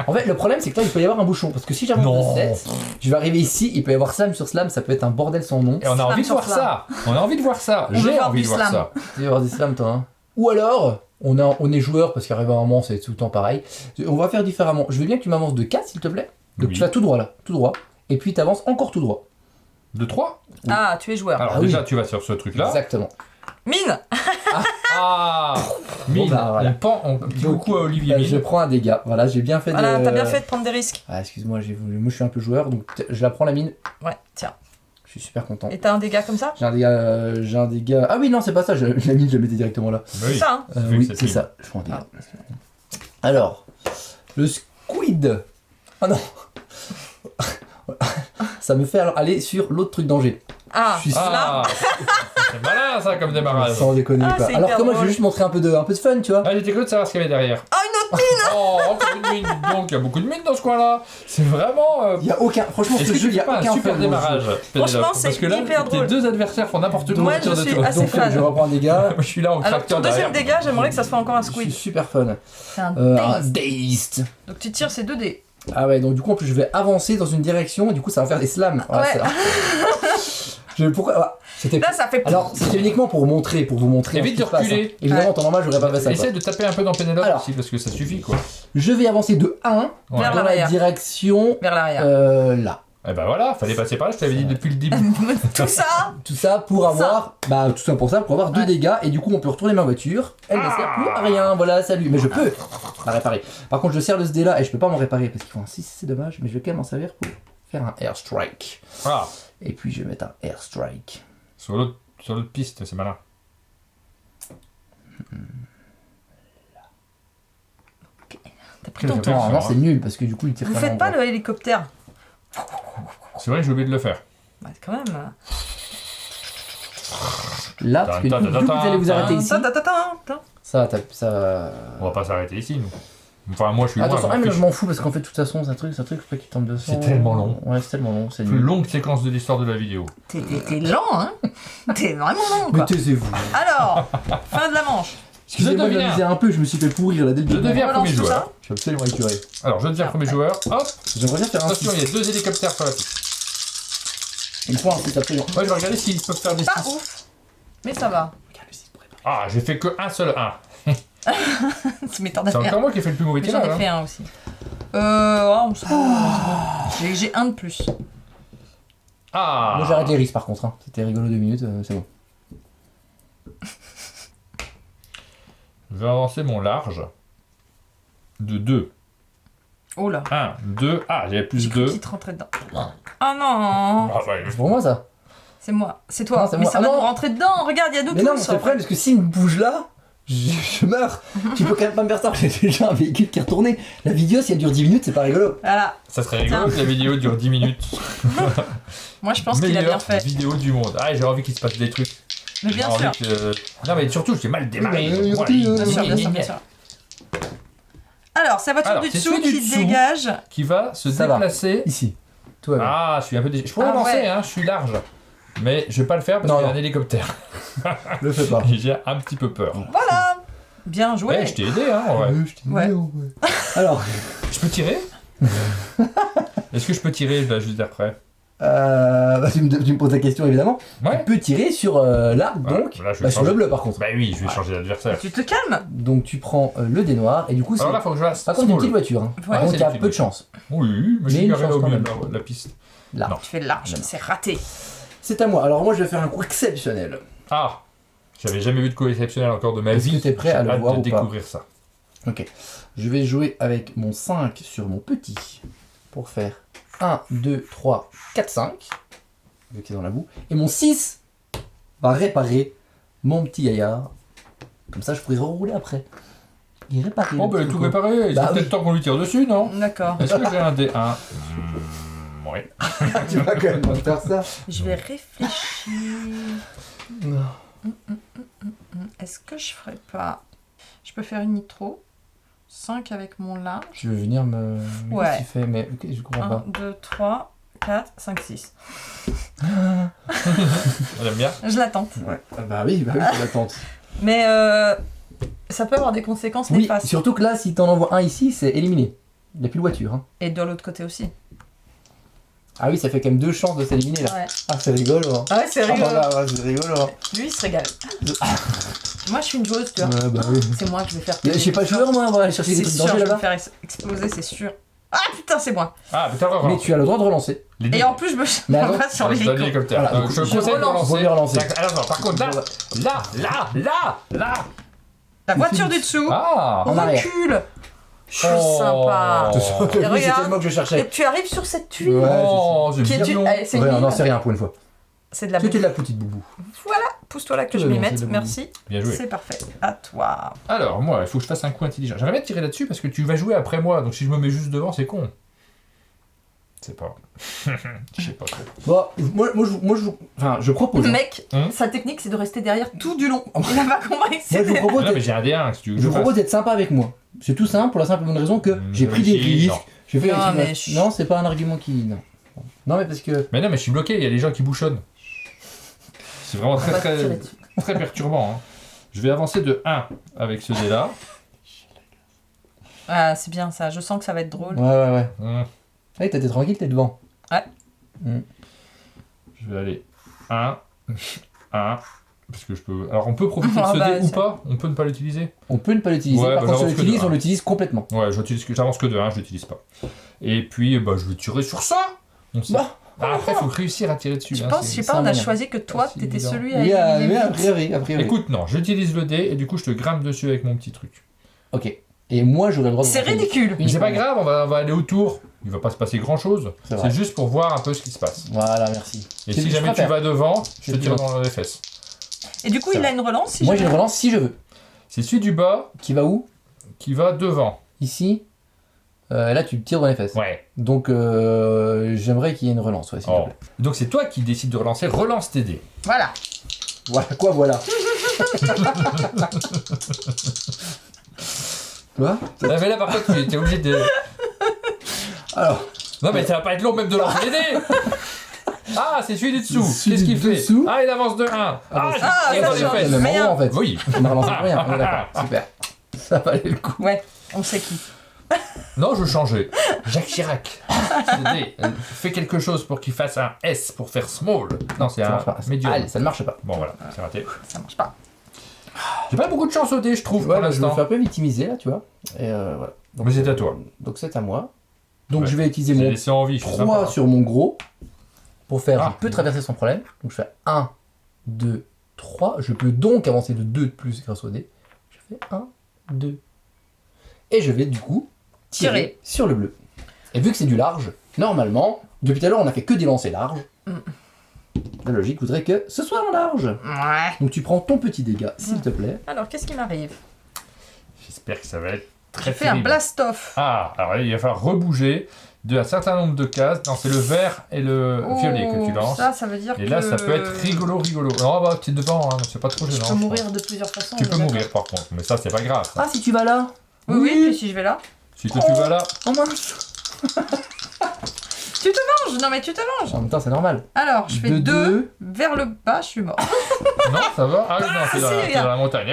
En fait, le problème c'est que là il peut y avoir un bouchon, parce que si j'avance Non. de 7, je vais arriver ici, il peut y avoir slam sur slam, ça peut être un bordel sans nom. Et on a Slam envie de sur voir slam. ça. On a envie de voir ça. On veut J'ai voir envie du de voir slam. ça. Tu vas avoir des slams toi, hein. Ou alors, on est joueur, parce qu'arriver à un moment c'est tout le temps pareil. On va faire différemment. Je veux bien que tu m'avances de 4 s'il te plaît. Donc Oui. tu vas tout droit là, tout droit. Et puis tu avances encore tout droit. De 3. Ah, tu es joueur. Alors Ah oui. déjà, tu vas sur ce truc-là. Exactement. Mine. Ah, Mine, bah, voilà. on dit beaucoup à Olivier Je Mine. prends un dégât. Voilà, j'ai bien fait Voilà, de... t'as bien fait de prendre des risques. Ah, excuse-moi, moi je suis un peu joueur, donc je la prends la mine. Ouais, tiens. Je suis super content. Et t'as un dégât comme ça? J'ai un dégât... Ah oui, non, c'est pas ça, la mine je la mettais directement là. Bah C'est oui. ça, hein? Ça fait Oui, que c'est mine. ça. Je prends un dégât. Alors, le squid. Ah non. Ça me fait alors aller sur l'autre truc danger. Ah, Je suis là. Ah, c'est malin ça comme démarrage. Sans déconner Ah, quoi. c'est Alors hyper que moi je drôle. vais juste montrer un peu de fun, tu vois. Ah, j'étais curieux de savoir ce qu'il y avait derrière. Ah, une autre mine. Oh, encore une mine. Donc, il y a beaucoup de mines dans ce coin-là. C'est vraiment. Il y a aucun... Franchement, Est-ce ce que jeu, tu il y fais a pas un aucun super fun dans le jeu. démarrage, Pénélope? Franchement, c'est Parce que là, hyper tes drôle. deux adversaires font n'importe quoi Moi, autour je de suis toi. assez Donc fan. je reprends un dégât. Moi, je suis là en Alors, tracteur ton deuxième derrière. dégât, j'aimerais que ça soit encore un Je suis squid. super fun. C'est un Un dé. dazed. Donc tu tires ces 2 dés. Ah ouais, donc du coup en plus je vais avancer dans une direction et du coup ça va faire des slams. Voilà, Ouais. pourquoi voilà. C'était Là, ça fait... Alors c'était uniquement pour vous montrer Évite ce de qui se passe, reculer. hein. Évidemment en temps normal j'aurais pas fait ça. quoi. Essaye de taper un peu dans Pénélope Alors. aussi parce que ça suffit quoi. Je vais avancer de 1 Ouais. Vers dans la l'arrière. direction Vers l'arrière. là. Eh ben voilà, fallait passer par là, je t'avais dit depuis le début. Tout ça. Tout ça pour avoir tout ça pour avoir 2 Ouais. dégâts et du coup on peut retourner ma voiture. Elle ne sert plus à rien. Voilà, salut. Mais je peux la réparer. Par contre je sers de ce dé là et je peux pas m'en réparer parce qu'il faut un 6, c'est dommage, mais je vais quand même m'en servir pour faire un airstrike. Ah, Et puis je vais mettre un airstrike. sur l'autre piste, c'est malin. T'as pris ton Quel temps. réflexe. Normalement c'est nul parce que du coup il tire Vous vraiment faites pas droit. le hélicoptère? C'est vrai que j'ai oublié de le faire. Bah, quand même. là, parce que du coup, vu que vous allez vous arrêter ici, ça, On va pas s'arrêter ici, nous. Enfin, moi, je suis attention, loin. mais là, je m'en fous parce qu'en fait, de toute façon, c'est un truc, faut pas qu'il tombe dessus. C'est tellement long. Ouais, c'est tellement long, c'est Plus nul. longue séquence de l'histoire de la vidéo. T'es lent, hein. T'es vraiment lent, Mais quoi. taisez-vous. Alors, fin de la manche. Excusez-moi de deviens. m'amuser un peu, je me suis fait pourrir là dès le Je début. deviens Relance premier tout joueur. ça. Je suis absolument écœuré. Alors, je deviens premier joueur. Hop. J'aimerais bien faire un Attention, 6. il y a 2 hélicoptères sur la piste. Il faut un 6 absolument. Ouais, je vais regarder s'ils peuvent faire des Pas 6. ouf. Mais ça va. Regarde le 6 pour préparer. Ah, j'ai fait que un seul 1. Mais t'en as C'est fait un. encore moi qui ai fait le plus mauvais Mais j'en tirage. ai fait Hein. un aussi. On s'en fout. J'ai un de plus. Ah. Moi j'arrête les risques par contre, hein. C'était rigolo 2 minutes, c'est bon. Je vais avancer mon large de 2. Oh là. 1, 2. Ah, j'avais plus J'ai cru 2. qu'il te rentrait dedans. Oh non. Ah, ouais. C'est pour moi ça. C'est moi. C'est toi. Non, c'est mais moi. ça Ah va non. nous rentrer dedans. Regarde, il y a nous Mais non, tous. c'est le problème parce que s'il me bouge là, je meurs. Tu peux quand même pas me faire ça, j'ai déjà un véhicule qui est retourné. La vidéo, si elle dure 10 minutes, c'est pas rigolo. Voilà. Ça serait rigolo que la vidéo dure 10 minutes. Moi, je pense qu'il a bien Meilleure fait. vidéo du monde. Ah, j'ai envie qu'il se passe des trucs. Mais J'ai bien envie sûr. que- Non, mais surtout, j'ai mal démarré. Oui, Voilà, oui, Bien sûr, bien sûr, il- bien sûr. Alors, c'est la voiture Alors, du c'est dessous celui du qui dessous. dégage. Qui va se Ça va. déplacer. Ici. Tout va bien. Ah, je suis un peu déçu. Je pourrais Ah, lancer, ouais. hein, je suis large. Mais je vais pas le faire parce Non, qu'il y a non. un hélicoptère. Le fais pas. Et j'ai un petit peu peur. Voilà. Bien joué. Ouais, je t'ai aidé, hein, en vrai. Je t'ai dit Ouais. non, ouais. Alors, Je peux tirer Est-ce que je peux tirer là juste après bah, tu me poses la question évidemment. Ouais. Tu peux tirer sur l'arc Voilà, donc, là, je vais bah, sur changer. le bleu par contre. Bah oui, je vais changer d'adversaire. Tu te calmes. Donc tu prends le dé noir et du coup c'est. Alors là, faut que je fasse Par contre, une small. petite voiture. Hein. Ouais. Donc c'est il y a une petite peu de chance. Oui, mais je Mais suis une garé chance au quand milieu même. de la piste. Là. Non. Tu fais large. C'est raté. C'est à moi. Alors moi je vais faire un coup exceptionnel. Ah, j'avais jamais vu de coup exceptionnel encore de ma Est-ce vie. que t'es prêt à J'ai le hâte voir de ou pas découvrir ça. Ok. Je vais jouer avec mon 5 sur mon petit pour faire 1, 2, 3, 4, 5. Vu qu'il est dans la boue. Et mon 6 va réparer mon petit gaillard. Comme ça je pourrais rerouler après. Il réparer. Bon, le bah, petit tout coco. préparé. Il Bah serait peut-être oui. temps qu'on lui tire dessus, non D'accord. Est-ce que j'ai un D1 Ouais. Tu vas quand même pas faire ça. Je vais réfléchir. Non. Est-ce que je ferais pas. Je peux faire une nitro. 5 avec mon large. Tu veux venir me. Mais Ouais. qu'est-ce que tu fais mais ok, je comprends 1, pas. 2, 3, 4, 5, 6. Elle aime bien. Je l'attente. Ouais. Ah bah oui, c'est l'attente. Mais ça peut avoir des conséquences Oui, néfastes. surtout que là, si t'en envoies un ici, c'est éliminé. Il n'y a plus de voiture. Hein. Et de l'autre côté aussi. Ah oui, ça fait quand même 2 chances de s'éliminer là. Ouais. Ah, c'est rigolo. Hein. Ah ouais, c'est Ah, rigolo. voilà, ouais, c'est rigolo. Hein. Lui, il se régale. Moi, je suis une joueuse, tu vois. Ouais, bah oui. C'est moi que je vais faire. Mais je suis pas joueur, moi, on va aller chercher des C'est trucs sûr, dangereux je vais me là-bas. faire exploser, c'est sûr. Ah putain, c'est moi. Ah, putain, Mais tu as le droit de relancer. Les deux. Et en plus, je me Mais je attends, me passe sur Dans l'hélico. l'hélicoptère. Voilà, Je je conseille de relance. Faut lui relancer. Alors, par contre, là La voiture du dessous. Ah En arrière. Recule. Je suis Oh. sympa. Oui, Et c'est regarde. le mot que je Et cherchais. tu arrives sur cette tuile. Ouais. Oh, c'est Qui est bien du- long. Allez, c'est une Ouais, mine. non, c'est rien pour une fois. C'est de la C'était boue. de la petite boubou. Voilà, pousse-toi là que Tout je va m'y bien, mette. c'est de la Merci. Bien joué. C'est parfait. À toi. Alors, moi, il faut que je fasse un coup intelligent. J'aimerais bien tirer là-dessus parce que tu vas jouer après moi, donc si je me mets juste devant, c'est con. C'est pas. Je sais pas trop. Bon, enfin, je propose. hein. Mec, Hum. sa technique, c'est de rester derrière tout du long. Il a pas compris que Moi, je vous c'était. propose Non, mais d'être- j'ai un D1 si tu veux. que je vous je fasse. propose d'être sympa avec moi. C'est tout simple pour la simple et bonne raison que j'ai pris des si, risques. non. J'ai fait Non, un mais petit- Non, c'est pas un argument qui. Non. Non, mais parce que. Mais non, mais je suis bloqué, il y a des gens qui bouchonnent. C'est vraiment On très, va te très, tirer dessus. très perturbant. Hein. Je vais avancer de 1 avec ce dé-là. Ah, c'est bien ça. Je sens que ça va être drôle. Ouais. Hum, Ouais, t'es tranquille, t'es devant. Je vais aller 1, 1. Parce que je peux. Alors, on peut profiter de Ah ce bah, dé ou c'est- pas On peut ne pas l'utiliser On peut ne pas l'utiliser. Ouais, Par bah, contre, si on j'avance que l'utilise, de on un. l'utilise complètement. Ouais, j'avance que de 1, je l'utilise pas. Et puis, bah, je vais tirer sur ça. On sait. Bah. Ah, après, il faut réussir à tirer dessus. Je hein, pense, je c'est- sais c'est pas, un on a moyen. choisi que toi, C'est t'étais évident. celui à Mais a éliminer. priori, a priori. Écoute, non, j'utilise le dé et du coup, je te grimpe dessus avec mon petit truc. Ok. Et moi, j'aurais le droit de. C'est ridicule. Mais c'est pas grave, on va aller autour. Il va pas se passer grand chose. C'est vrai. C'est juste pour voir un peu ce qui se passe. Voilà, merci. Et C'est si ce que jamais je tu préfère. vas devant, je C'est te tire bien. dans les fesses. Et du coup, Ça il va. a une relance si Moi, je j'ai une relance si je veux. C'est celui du bas Qui va où? qui va devant. Ici. Là, tu me tires dans les fesses. Ouais. Donc, j'aimerais qu'il y ait une relance, ouais, s'il Oh. te plaît. Donc c'est toi qui décides de relancer. Relance tes dés. Voilà. Voilà quoi, voilà. Quoi? Ah, mais là, par contre, tu es obligé de. Alors, Non, mais ça va pas être long même de lancer les dés. Ah, c'est celui du dessous. Celui Qu'est-ce du qu'il fait? dessous. Ah, il avance de 1. Ah, ça j'ai change. fait. même Mais en en fait. Oui. On a relancé pour rien. D'accord, super. Ça valait le coup. Ouais, on sait qui. Non, je veux changer. Jacques Chirac. Ce dé fait quelque chose pour qu'il fasse un S pour faire small. Non, c'est Ça un marche pas. medium. Allez, ça ne marche pas. Bon, voilà, c'est raté. Ça marche pas. J'ai pas beaucoup de chance au dé, je trouve, Ouais, pour bah, je me l'instant. fais un peu victimiser là, tu vois. Et voilà. Donc, Mais c'est à toi. Donc c'est à moi. Donc Ouais. je vais utiliser J'ai mon laissé en vie, je suis 3 sympa. sur mon gros pour faire. Ah. Je peux traverser sans problème. Donc je fais 1, 2, 3. Je peux donc avancer de 2 de plus grâce au dé. Je fais 1, 2. Et je vais du coup tirer sur le bleu. Et vu que c'est du large, normalement, depuis tout à l'heure on a fait que des lancers larges. La logique voudrait que ce soit en large. Ouais. Donc tu prends ton petit dégât, s'il te plaît. Alors, qu'est-ce qui m'arrive? J'espère que ça va être J'ai très fait un terrible. blast-off. Ah, alors il va falloir rebouger d'un certain nombre de cases. Non, c'est le vert et le violet que tu lances. Ça veut dire Et que... là, ça peut être rigolo. Non, bah, t'es devant, hein, c'est pas trop Je gênant. peux je mourir pense. de plusieurs façons. Tu on est peux d'accord. mourir par contre, mais ça, c'est pas grave. ça. Ah, si tu vas là. Oui, oui, puis si je vais là. Si toi, tu vas là, Oh mince. Tu te manges. Non, mais tu te manges. En même temps, c'est normal. Alors, je fais De 2 deux. vers le bas, je suis mort. non, ça va. Ah oui, non, c'est si, dans, regarde. la montagne.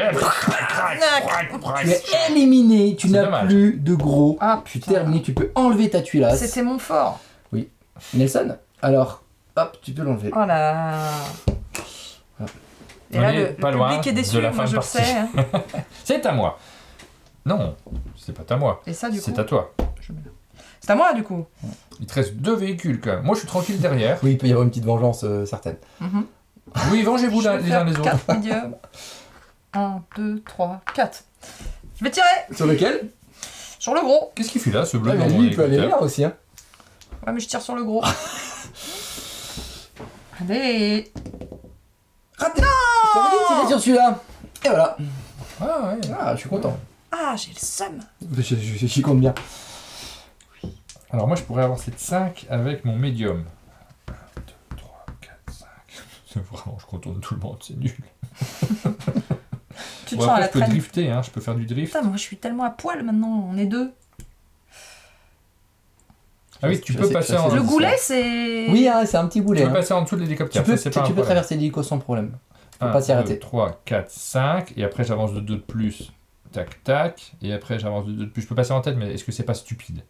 Tu es éliminé, tu C'est n'as dommage. plus de gros. Ah, Tu putain. termines, tu peux enlever ta tuilasse. C'était mon fort. Nelson, alors, hop, tu peux l'enlever. Oh là là. Et On là, est le pas loin public est déçu, de la moi fin de je le partie. sais. hein. C'est à moi. Non, c'est pas à moi. Et ça, du coup, C'est à toi. je mets là. C'est à moi, du coup. Il te reste 2 véhicules quand même. Moi, je suis tranquille derrière. Oui, il peut y avoir une petite vengeance certaine. Mhm. Oui, vengez-vous Je vais les uns faire les autres. 4 médiums. 1, 2, 3, 4. Je vais tirer Sur lequel sur le gros. Qu'est-ce qu'il fait là, ce bleu Ouais, dans mais mon lui, il peut aller hélicoptère là aussi. Hein. Ouais, mais je tire sur le gros. Allez. Raté. Ça veut dire tirer sur celui-là. Et voilà. Ah ouais. Ah, je suis content. Ah, j'ai le seum. J'y compte bien. Alors moi, je pourrais avancer de 5 avec mon médium. 1, 2, 3, 4, 5. Vraiment, je contourne tout le monde, c'est nul. Tu te Bon, sens à après, la je peux traîne. drifter, hein. Je peux faire du drift. Putain, moi je suis tellement à poil maintenant, on est 2. Ah oui, tu Je peux sais- passer je sais. en... Le goulet, c'est... Oui, hein, c'est un petit Tu boulet. peux Hein. passer en dessous de Tu l'hélicoptère, peux, ça, c'est pas un tu peux problème. traverser l'hélico sans problème. Faut 1, pas s'y arrêter. 2, 3, 4, 5, et après j'avance de 2 de plus. Tac, tac, et après j'avance de 2 de plus. Je peux passer en tête, mais est-ce que c'est pas stupide?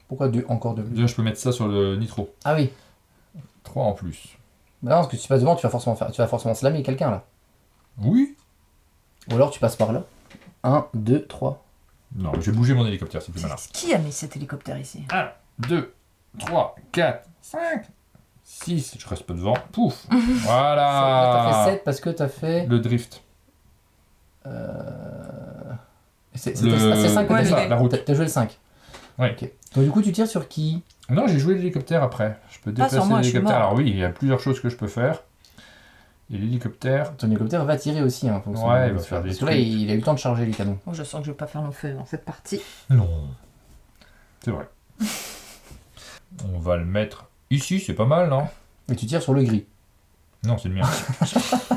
Pourquoi encore deux? Déjà, je peux mettre ça sur le nitro. Ah oui. 3 en plus. Bah non, parce que si tu passes devant, tu vas forcément slammer quelqu'un là. Oui. Ou alors tu passes par là. 1, 2, 3. Non, je vais bouger mon hélicoptère, c'est plus malin. Qui a mis cet hélicoptère ici? 1, 2, 3, 4, 5, 6, je reste pas devant. Pouf. T'as Voilà. fait 7 parce que t'as fait. Le drift. C'est Le- 5 que Ouais, t'as ça, fait. la route. T'as joué le 5. Ouais. Ok. Donc du coup, tu tires sur qui? Non, j'ai joué l'hélicoptère après. Je peux déplacer sur moi, je suis l'hélicoptère. mort. Alors oui, il y a plusieurs choses que je peux faire. Et l'hélicoptère... Ton hélicoptère va tirer aussi. Hein, en fonction Ouais, de- il va faire des Parce que là, trucs. il a eu le temps de charger les canons. Oh, je sens que je vais pas faire long feu dans cette partie. Non. C'est vrai. On va le mettre ici, c'est pas mal, non? Mais tu tires sur le gris. Non, c'est le mien.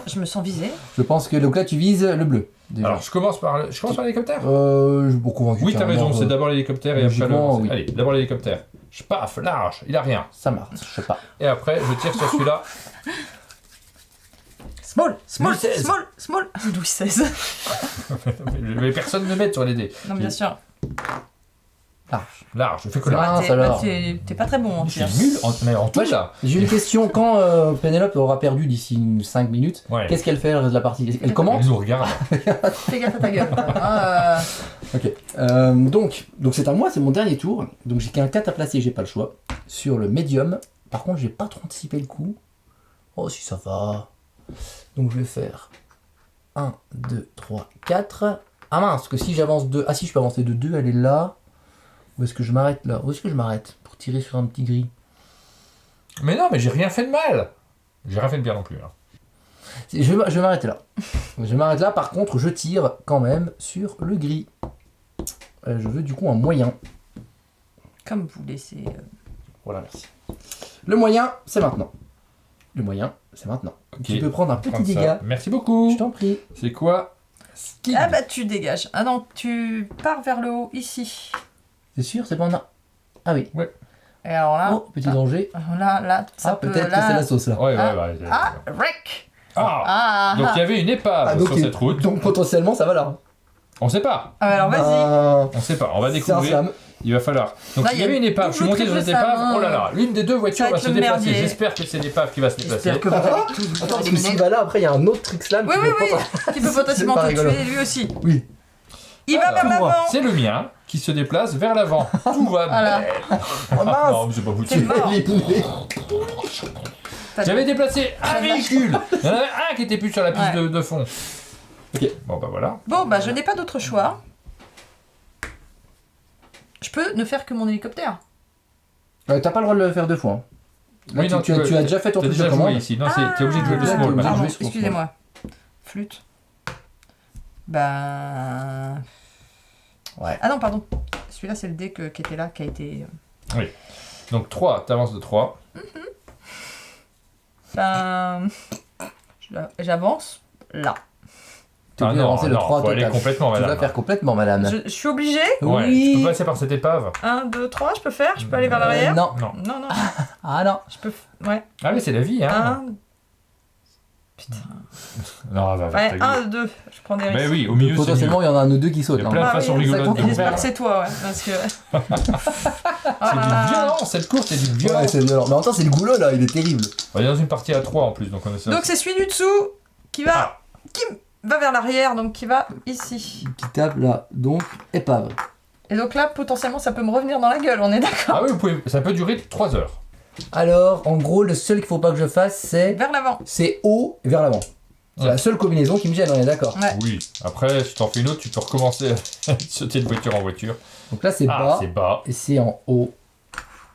Je me sens visée. Je pense que donc là, tu vises le bleu. Déjà. Alors, je commence par l'hélicoptère. Je suis beaucoup convaincu. Oui, t'as carrément, raison, c'est d'abord l'hélicoptère et après le... logiquement, oui. Allez, d'abord l'hélicoptère. Je paf, large, il a rien. Ça marche, je sais pas. Et après, je tire sur celui-là. Small, small, Louis XVI. small, small. Louis XVI. Mais personne ne met sur les dés. Non, bien sûr. Large. Large, je fais que Ah, large. T'es ça alors. t'es pas très bon en Je suis tir. nul mais en tout Moi, là. J'ai une question. Quand Pénélope aura perdu d'ici 5 minutes, Ouais. qu'est-ce qu'elle fait le reste de la partie? Elle commente? Elle nous regarde. Fais gaffe à ta gueule. Ah, Ok. Donc c'est à moi, c'est mon dernier tour. Donc j'ai qu'un 4 à placer, j'ai pas le choix. Sur le médium, par contre, j'ai pas trop anticipé le coup. Oh, si ça va. Donc je vais faire 1, 2, 3, 4. Ah mince, parce que si j'avance 2. Ah si, je peux avancer de 2, elle est là. Où est-ce que je m'arrête là? Où est-ce que je m'arrête pour tirer sur un petit gris? Mais non, mais j'ai rien fait de mal. J'ai rien fait de bien non plus. Hein. Je vais m'arrêter là. Je vais m'arrêter là, par contre, je tire quand même sur le gris. Je veux du coup un moyen. comme vous laissez. Voilà, merci. Le moyen, c'est maintenant. Le moyen, c'est maintenant. Ok. Tu peux prendre un petit Prendre ça. dégât. Merci beaucoup. Je t'en prie. C'est quoi? Skid. Ah bah tu dégages. Ah non, tu pars vers le haut, ici. C'est sûr, c'est pas un... Ah oui. Et alors là, Oh, petit danger. là, ça Ah, peut... peut-être là... que c'est la sauce là. Ouais, Ah. ouais. Ah, wreck. Ah. Donc il y avait une épave Ah, donc, sur cette route. donc potentiellement ça va là. On sait pas. Ah bah alors vas-y. Ah, On sait pas. On va c'est un découvrir. slam. Il va falloir. Donc Là, il y avait une épave. Je suis monté sur cette double épave. slam. Oh là là. L'une des deux voitures Ça va va être se le déplacer. merdier. J'espère que c'est l'épave qui va se déplacer. J'espère que vous allez Ah, tous vous attends, faire parce que éliminer. s'il va là, après il y a un autre trick slam. Oui, qui oui, peut oui. prendre- Qui peut potentiellement C'est pas te rigolo. tuer lui aussi. Oui. Il va Alors, vers moi. l'avant. C'est le mien qui se déplace vers l'avant. Tout va Voilà. bien. Oh Ah, mince. non, mais c'est pas C'est possible. mort. Éliminé. J'avais déplacé un J'aime véhicule. Il y en avait un qui était plus sur la piste Ouais. de fond. Ok. Bon bah voilà. Bon, bah je n'ai pas d'autre choix. Je peux ne faire que mon hélicoptère. T'as pas le droit de le faire deux fois. Hein. Là, Oui, non, tu as déjà fait ton T'as truc de déjà joué commande. ici. Non, t'es obligé de jouer le Ah, small t'es obligé de maintenant. jouer Pardon, sur excusez-moi. Flûte. Ben... Ouais. Ah non, pardon. Celui-là, c'est le dé qui était là, qui a été... Donc 3, t'avances de 3. Ben... J'avance là. T'es obligé d'avancer le 3 faut aller total. complètement, Tu madame. dois faire complètement, madame. Je suis obligée. Ouais, Oui. tu peux passer par cette épave. 1, 2, 3, je peux faire. Je peux aller vers l'arrière. Non. Non. Non, non. Ah non. Je peux... Ouais. Ah mais c'est la vie, hein. 1, putain. Non, va, Ouais, ta 1, gueule. 2. Je prends des risques. Mais oui, au milieu c'est mieux. Potentiellement, il y en a un ou deux qui sautent. Il y a hein. plein de Ah façons oui, rigolotes ça compte. de Et j'espère faire. que c'est toi, ouais. Parce que... C'est d'une violence, cette course est d'une Ouais, violence. c'est violent. Mais en même temps, c'est le goulot là, il est terrible. On est dans une partie à 3 en plus, donc on est Donc c'est celui du dessous qui va... Ah. Qui va vers l'arrière, donc qui va ici. Qui tape là. Donc, épave. Et donc là, potentiellement, ça peut me revenir dans la gueule, on est d'accord. Ah oui, ça peut durer 3 heures. Alors, en gros, le seul qu'il faut pas que je fasse, c'est Vers l'avant. haut vers l'avant. C'est Ouais. la seule combinaison qui me gêne, on est d'accord. Ouais. Oui. Après, si t'en fais une autre, tu peux recommencer à sauter de voiture en voiture. Donc là, c'est Ah, bas c'est bas. et c'est en haut.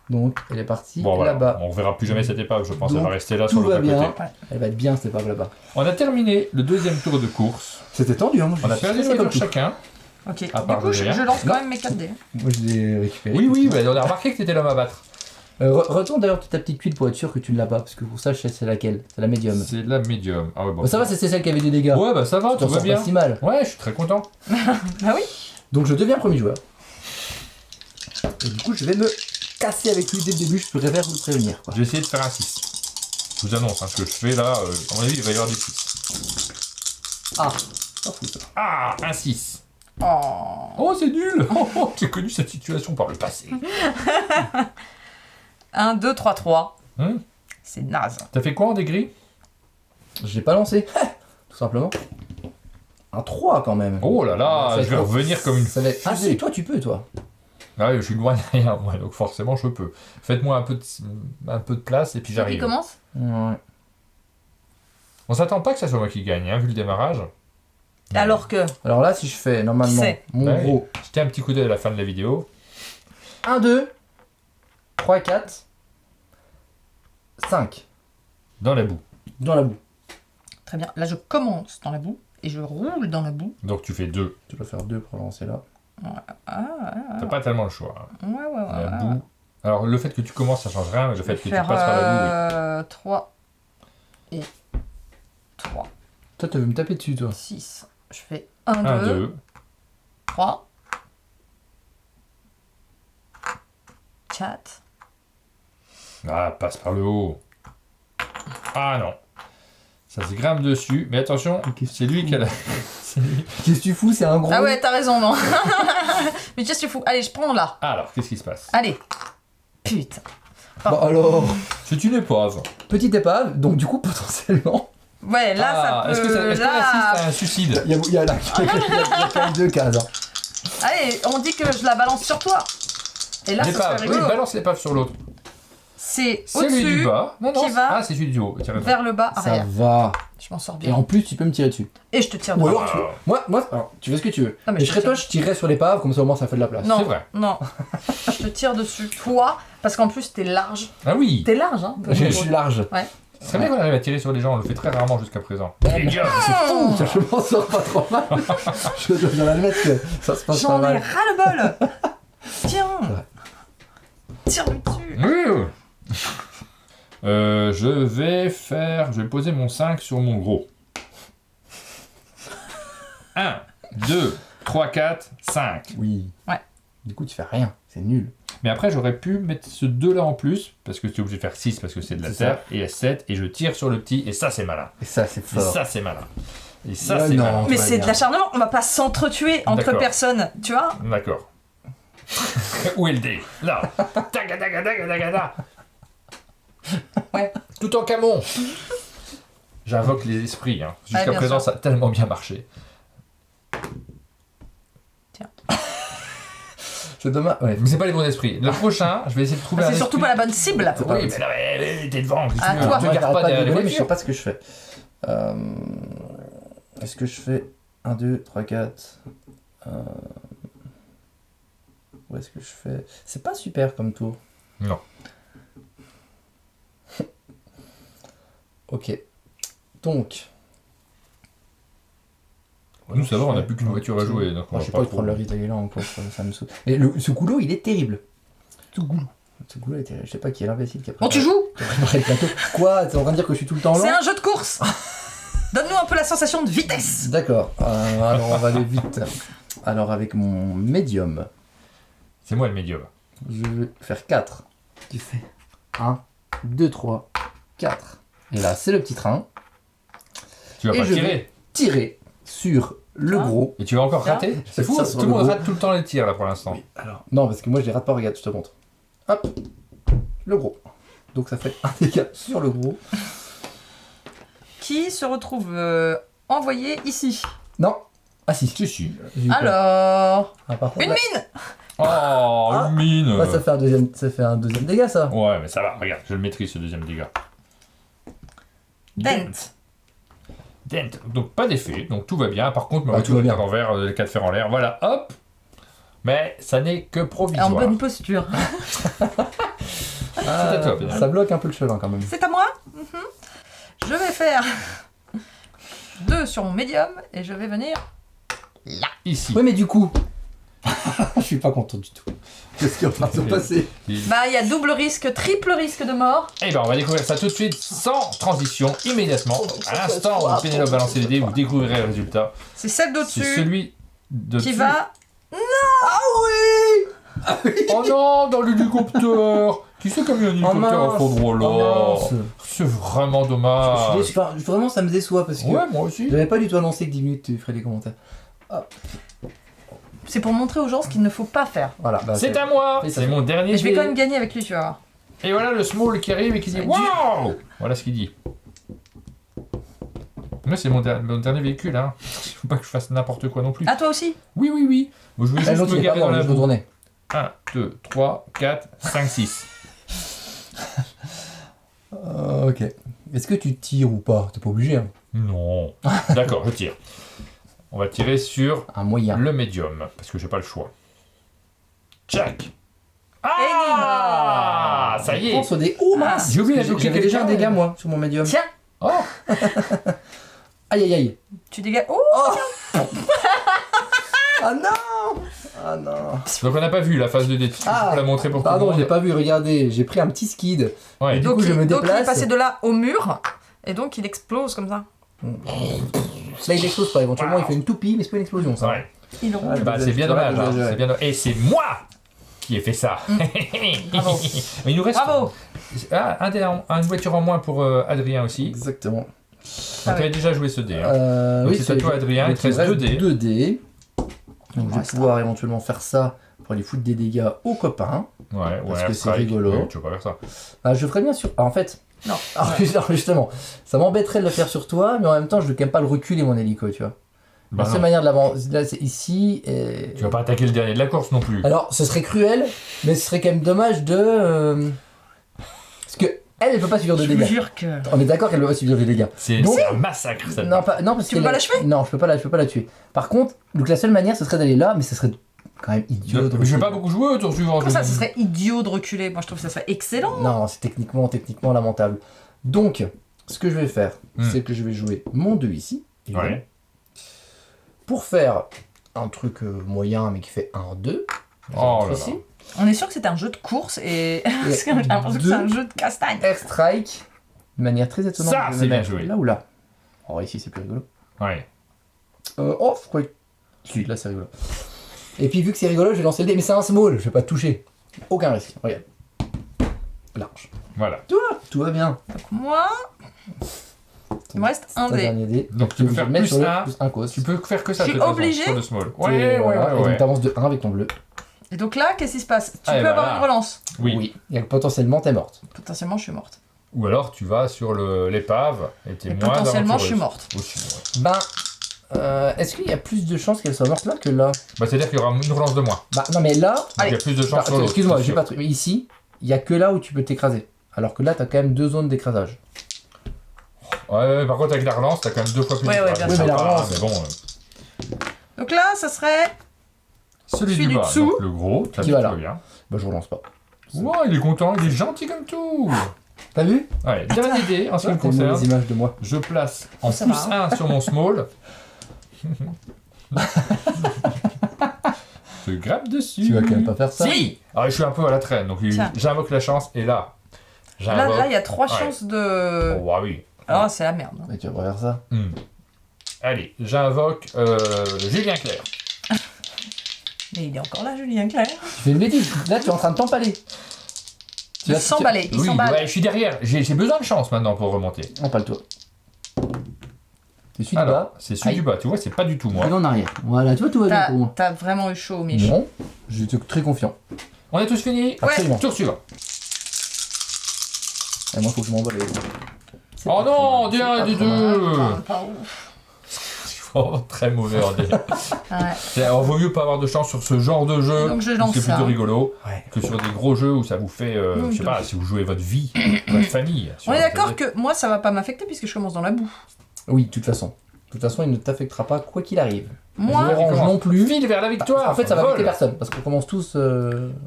Donc, elle est partie Bon voilà, là-bas. on verra plus jamais cette épave, je pense, Donc, elle va rester là tout sur le va côté. bien. Elle va être bien cette épave là-bas. On a terminé le deuxième tour de course. C'était tendu, hein. On a perdu une voiture chacun. Ok. À Du part coup, Julien. je lance quand même mes 4 dés. Moi, je l'ai récupéré. Oui, bah, on a remarqué que t'étais l'homme à battre. Retourne d'ailleurs ta petite tuile pour être sûr que tu ne l'as pas, parce que pour ça, je sais c'est laquelle. C'est la médium. C'est la médium. Ah ouais, bon. Bah, ça va, c'est celle qui avait des dégâts. Ouais, bah ça va, Tu tout t'en va sors bien. pas si mal. Ouais, je suis très content. Ah oui. Donc, je deviens premier joueur. Et du coup, je vais me casser avec lui dès le début. Je préfère vous le prévenir. Quoi. Je vais essayer de faire un 6. Je vous annonce, hein, ce que je fais là, à mon avis, il va y avoir des 6. Ah, oh, fou, ça. Ah, un 6. Oh. Oh, c'est nul. Oh, j'ai connu cette situation par le passé. 1, 2, 3, 3. Hum. C'est naze. T'as fait quoi en dégris? Je l'ai pas lancé. Tout simplement. Un 3 quand même. Oh là là, Ça va je vais être- revenir comme une Ça va être... Ah fusée. si, toi tu peux, toi. Ah oui, je suis loin derrière moi, donc forcément je peux. Faites-moi un peu de place et puis Qui j'arrive. commence? Ouais. On s'attend pas que ça soit moi qui gagne, hein, vu le démarrage. Alors que... Alors là, si je fais normalement C'est. mon Ouais. gros Jetez un petit coup d'œil à la fin de la vidéo. 1, 2, 3, 4, 5 Dans la boue. dans la boue. Très bien. Là, je commence dans la boue et je roule dans la boue. Donc tu fais 2. Tu dois faire 2 pour lancer là. T'as pas tellement le choix. hein. Ouais. La boue. Alors le fait que tu commences, ça change rien, mais le fait que tu Faire passes par la boue, 3 et 3, Toi, tu veux me taper dessus, toi. 6. Je fais 1, oui. 1, 2, 2. 3, 4. Ah, passe par le haut. Ah non. Ça se grimpe dessus, mais attention, c'est lui qui a la... c'est lui. Qu'est-ce que tu fous? C'est un gros. Ah ouais, t'as raison, non. Mais qu'est-ce que tu fous? Allez, je prends là. Ah, alors, qu'est-ce qui se passe? Allez. Putain. Bon, alors, C'est une épave. petite épave, donc du coup, potentiellement, Ouais, là, Ah, ça peut... est-ce que ça là... assiste à un suicide? il y a là, il y a quand même 2 cases. Hein. Allez, on dit que je la balance sur toi. Et là, ça serait L'épave, oui, rigolo. balance l'épave sur l'autre. C'est C'est lui du au-dessus, bas. Non, non, qui va ah, c'est celui du haut. Tiens, raison. vers le bas, Ça arrière. va. Je m'en sors Et bien. en plus, tu peux me tirer dessus. Et je te tire Ou dedans. alors, moi, alors, tu fais ce que tu veux. Non, mais mais je je serais te toi, tiens. je tirerais sur l'épave, comme ça au moins ça fait de la place. Non, C'est vrai. non. Je te tire dessus, toi, parce qu'en plus, t'es large. Ah oui. T'es large, hein. Je suis large. C'est très bien qu'on arrive à tirer sur les gens, on le fait très rarement jusqu'à présent. C'est fou, ça, je m'en sors pas trop mal. Je dois l'admettre que ça se passe pas J'en ai mal. ras le bol. Tiens. Ouais. Tire-lui dessus. Oui. Je vais poser mon 5 sur mon gros. 1, 2, 3, 4, 5. Oui. Ouais. Du coup, tu fais rien. C'est nul. Mais après, j'aurais pu mettre ce 2 là en plus, parce que tu es obligé de faire 6 parce que c'est de la C'est terre, et 7, et je tire sur le petit, et ça c'est malin. Et ça, c'est Et fort. ça c'est malin. Et ça Ouais, c'est non. malin. Mais Ouais, c'est de bien. l'acharnement, on va pas s'entretuer entre D'accord. personnes, tu vois. D'accord. Où est le dé? Là. Taga, taga, taga, taga, taga. Ouais. Tout en camon. J'invoque les esprits. Hein. Jusqu'à bien présent, sûr. ça a tellement bien marché. Tiens. C'est dommage. Ouais. Mais c'est pas les bons esprits. Le prochain, je vais essayer de trouver un C'est surtout esprit. pas la bonne cible. C'est pas Oui, vrai. mais non, mais t'es devant. qu'est-ce que À tu veux? toi. Tu Moi, regardes j'arrête pas pas de derrière les rigoler, mais je sais voitures. pas ce que je fais. Est-ce que je fais 1, 2, 3, 4 Où est-ce que je fais? C'est pas super comme tour. Non. Ok. Donc. Nous, ça va, on n'a plus qu'une voiture à jouer. Donc on Moi, va je sais pas, trop- prendre le risque d'aller là encore, ça me saoule. Mais ce goulot, il est terrible. Ce goulot est terrible. Je sais pas qui est l'imbécile qui a Bon, tu préparé joues. le plateau. Quoi? T'es en train de dire que je suis tout le temps lent? C'est un jeu de course. Donne-nous un peu la sensation de vitesse. D'accord. Alors, on va aller vite. Alors, avec mon médium, C'est moi le médium. je vais faire 4. Tu fais 1, 2, 3, 4. Et là, c'est le petit train. Tu vas Et pas je tirer. vais tirer sur le Ah. gros. Et tu vas encore Tiens. rater. Je C'est fais fou, ça tout sur le le monde gros. rate tout le temps les tirs là pour l'instant. Alors, non, parce que moi, je les rate pas. Regarde, je te montre. Hop. Le gros. Donc, ça fait un dégât sur le gros. Qui se retrouve envoyé ici. Non. Ah si. Si, si. J'ai eu peur. Alors. Ah, par contre, Une là- mine. Oh, une mine. Ouais, ça fait un deuxième dégât, ça. Ouais, mais ça va, regarde, je le maîtrise ce deuxième dégât. Dent. Dent. Donc pas d'effet, donc tout va bien. Par contre, ma Ah, voiture tout va est à bien. l'envers, les 4 fers en l'air, voilà, hop. Mais ça n'est que En provisoire. bonne posture. C'est à toi, Pénélope. Ça bloque un peu le chemin, quand même. C'est à moi. Je vais faire 2 sur mon médium et je vais venir. Ici. Oui, mais du coup... je suis pas content du tout. Qu'est-ce qui est en train de se passer? Bah, il y a double risque, triple risque de mort. Et ben on va découvrir ça tout de suite, sans transition, immédiatement. À l'instant où Pénélope va lancer les dés, vous découvrirez le résultat. C'est celle C'est d'au-dessus celui de qui va. Oh non, dans l'hélicoptère. Qui c'est comme un hélicoptère à fond drôle Oh mince. C'est vraiment Je suis dommage. déçu. Enfin, vraiment, ça me déçoit parce que Ouais, moi aussi. j'avais pas du tout annoncé que 10 minutes tu ferais des commentaires. C'est pour montrer aux gens ce qu'il ne faut pas faire. Voilà. Bah, C'est à moi. Et ça C'est fait- mon dernier Et je vais dé. quand même gagner avec lui, tu vas voir. Et voilà le small qui arrive et qui dit C'est waouh. Voilà ce qu'il dit. Moi c'est mon dernier véhicule, hein. Il faut pas que je fasse n'importe quoi non plus. Ah, toi aussi. Oui, oui, oui. Moi, je vais Ah, juste l'autre, me il est pas garer dans mort, la je veux boue. tourner. 1, 2, 3, 4, 5, 6. Ok. Est-ce que tu tires ou pas? T'es pas obligé. Hein. Non. D'accord, je tire. On va tirer sur Un moyen. le médium, parce que j'ai pas le choix. Tchac. Ah, ça y est. Pense au dé. Oh mince! J'ai oublié Parce que d'invoquer J'avais déjà un quelqu'un. dégât, moi, sur mon médium. Tiens, Oh, Aïe aïe aïe. tu dégages. Oh, Ah non! Ah non. donc on n'a pas vu la phase de dé. Je Ah, peux la montrer pour tout Pardon, le j'ai monde. pas vu, regardez, j'ai pris un petit skid. Ouais. Et du donc, coup, je me donc il est déplace. passé de là au mur. Et donc il explose comme ça. Là, il explose pas, éventuellement, il fait une toupie, mais c'est pas une explosion, ça. Ouais. Il roule. Ah, Bah, c'est bien Voilà, dommage. déjà, Hein. ouais. C'est bien dommage. Et c'est moi qui ai fait ça. Bravo. Mais il nous reste Bravo. une voiture en moins pour Adrien aussi. Exactement. Donc, tu avais déjà joué ce dé. Hein. Donc, Oui, c'est à toi, Adrien, il te reste 2 dés. 2 dés. Donc, je vais reste pouvoir éventuellement faire ça pour aller foutre des dégâts aux copains. Ouais, Parce ouais, que c'est Strike. rigolo. Ouais, tu vas pas faire ça. Ah, je ferais bien sur. Ah, en fait. Non. Alors, justement, ça m'embêterait de le faire sur toi, mais en même temps, je veux quand même pas le reculer, mon hélico, tu vois. Bah La seule non. manière de l'avancer, là, c'est ici. Et... Tu vas pas attaquer le dernier de la course non plus. Alors, ce serait cruel, mais ce serait quand même dommage de. Parce que elle peut pas subir de Je vous dégâts. jure que. On est d'accord qu'elle peut pas subir de dégâts. C'est Donc- un massacre ça. Non, pas, non, parce Tu peux qu'elle pas est- l'achever Non, je peux pas la tuer. Par contre, donc la seule manière, ce serait d'aller là, mais ce serait quand même idiot de Je vais reculer. pas beaucoup jouer au tour suivant. Comment ça, ce serait idiot de reculer? Moi je trouve que ça serait excellent. Non, c'est techniquement lamentable. Donc, ce que je vais faire, c'est que je vais jouer mon 2 ici. évidemment. Ouais. Pour faire un truc moyen, mais qui fait 1, 2, Oh là Ici. là. On est sûr que c'est un jeu de course et parce que j'ai l'impression que c'est un jeu de castagne. Air Strike, de manière très étonnante. Ça, je vais c'est me bien mettre joué. Là ou là. Oh, ici, c'est plus rigolo. Ouais. Oh, je crois que... Si, là, c'est rigolo. Et puis, vu que c'est rigolo, je vais lancer le dé. Mais c'est un small, je vais pas te toucher. Aucun risque. Regarde. Large. Voilà. Tout va bien. Donc moi, il me reste un C'est un dé. dernier dé. Donc, tu peux faire le mettre plus sur le un. plus un cause. Tu peux faire que ça. Je de suis toute façon, obligée sur le small. Et Ouais. donc, t'avances de 1 avec ton bleu. Et donc là, qu'est-ce qui se passe? Tu Ah, et peux avoir voilà. une relance. Oui. Et potentiellement, t'es morte. Potentiellement, je suis morte. Ou alors, tu vas sur l'épave et t'es Et moins potentiellement, je suis aventureuse. morte. Aussi, ouais. Ben, est-ce qu'il y a plus de chances qu'elle soit morte là que là? Bah, c'est-à-dire qu'il y aura une relance de moins. Bah, non, mais là. Donc, il y a plus de chances sur l'autre. Excuse-moi, c'est j'ai sûr. pas. Mais ici, il y a que là où tu peux t'écraser. Alors que là, t'as quand même 2 zones d'écrasage. Ouais, par contre, avec la relance, t'as quand même 2 fois plus Ouais, de ouais, courage. bien sûr. C'est Oui, mais la sympa, relance- mais bon. Donc là, ça serait. Celui Celui du du bas, dessous. donc le gros, t'as Qui vu, va tout là. va bien. Bah, je relance pas. Wow, il est content, il est gentil comme tout. T'as vu? Ouais, dernier dé, en ce qui me T'as une mauvaise concerne, image de moi. je place en Ça plus va. 1 sur mon small. Je grappe dessus. Tu vas quand même pas faire ça. Si. Ah, je suis un peu à la traîne, donc Tiens. j'invoque la chance, et là, j'invoque... Là, il y a 3 Ouais. chances de. Oh, bah oui. Ah, c'est la merde. Mais tu vas pas faire ça. Hmm. Allez, j'invoque Julien Clerc. Mais il est encore là, Julien Claire. Tu fais une bêtise. Là, tu es en train de t'empaler. Il s'emballer, il Oui, s'emballe. ouais, je suis derrière. J'ai besoin de chance maintenant pour remonter. Empale-toi. C'est celui de Alors, bas. c'est celui Aïe. du bas, tu vois, c'est pas du tout moi. Regarde en arrière. Voilà, tu vois, tout va bien T'as pour moi. t'as vraiment eu chaud, Mich. Non, j'étais très confiant. On est tous finis. Absolument. Tour suivant. Et moi, faut que je m'envole. C'est Oh pas trop non, mal, des c'est 1 pas et des trop mal. 2. Pas ouf. Oh, très mauvais en dé. Ouais. Alors, vaut mieux pas avoir de chance sur ce genre de jeu. Donc je parce lance que c'est ça. plutôt rigolo Ouais. que sur des gros jeux où ça vous fait, je sais pas, si vous jouez votre vie, votre famille. sur On est un d'accord tablette. que moi, ça va pas m'affecter puisque je commence dans la boue. Oui, de toute façon. De toute façon, il ne t'affectera pas quoi qu'il arrive. Moi, Orange commence. non plus. File vers la victoire. En fait, ça va Vole. affecter personne. Parce qu'on commence tous.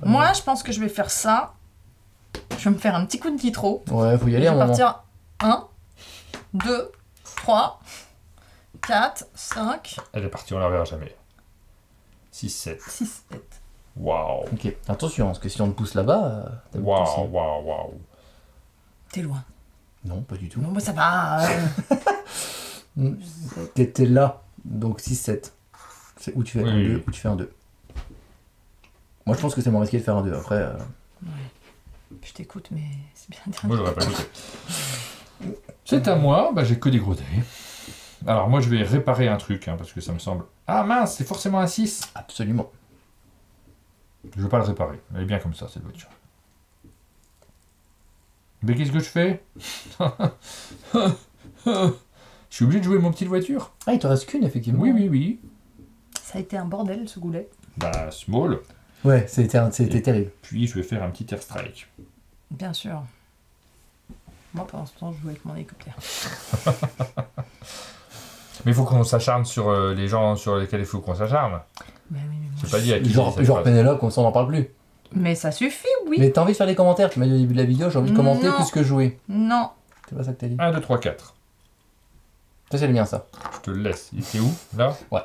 moi, je pense que je vais faire ça. Je vais me faire un petit coup de nitro. Ouais, faut y Je aller vais à un moment. partir 1, 2, 3, 4, 5, Elle est partie, on la reverra jamais. 6, 7. 6, 7. Waouh. Ok, attention, parce que si on te pousse là-bas. t'as beaucoup de Waouh, soucis. waouh, waouh. T'es loin. Non, pas du tout. Non, moi ça va. T'étais là, donc 6-7. C'est où tu fais Oui, un oui, 2, oui. ou tu fais un 2. Moi, je pense que c'est moins risqué de faire un 2. Après, Je t'écoute, mais c'est bien Moi, dernier. j'aurais pas écouté. C'est à moi, bah, j'ai que des gros dés. Alors, moi, je vais réparer un truc, hein, parce que ça me semble. Ah mince, c'est forcément un 6. absolument. Je vais pas le réparer. Elle est bien comme ça, cette voiture. Mais qu'est-ce que je fais? Je suis obligé de jouer mon petite voiture? Ah, il te reste qu'une, effectivement. Oui, oui, oui. Ça a été un bordel ce goulet. Bah, small. Ouais, c'était terrible. Puis, je vais faire un petit airstrike. Bien sûr. Moi, pendant ce temps, je joue avec mon hélicoptère. Mais il faut qu'on s'acharne sur les gens sur lesquels il faut qu'on s'acharne. Mais oui, mais, C'est pas dit à qui Genre, c'est cette genre phrase. Pénélope, comme ça on n'en parle plus. mais ça suffit, oui. Mais t'as envie de faire les commentaires, tu m'as dit au début de la vidéo, j'ai envie de commenter Non. plus que jouer. Non. C'est pas ça que t'as dit. 1, 2, 3, 4. Ça, c'est le mien, ça. Je te le laisse. Il était où? Là? Ouais.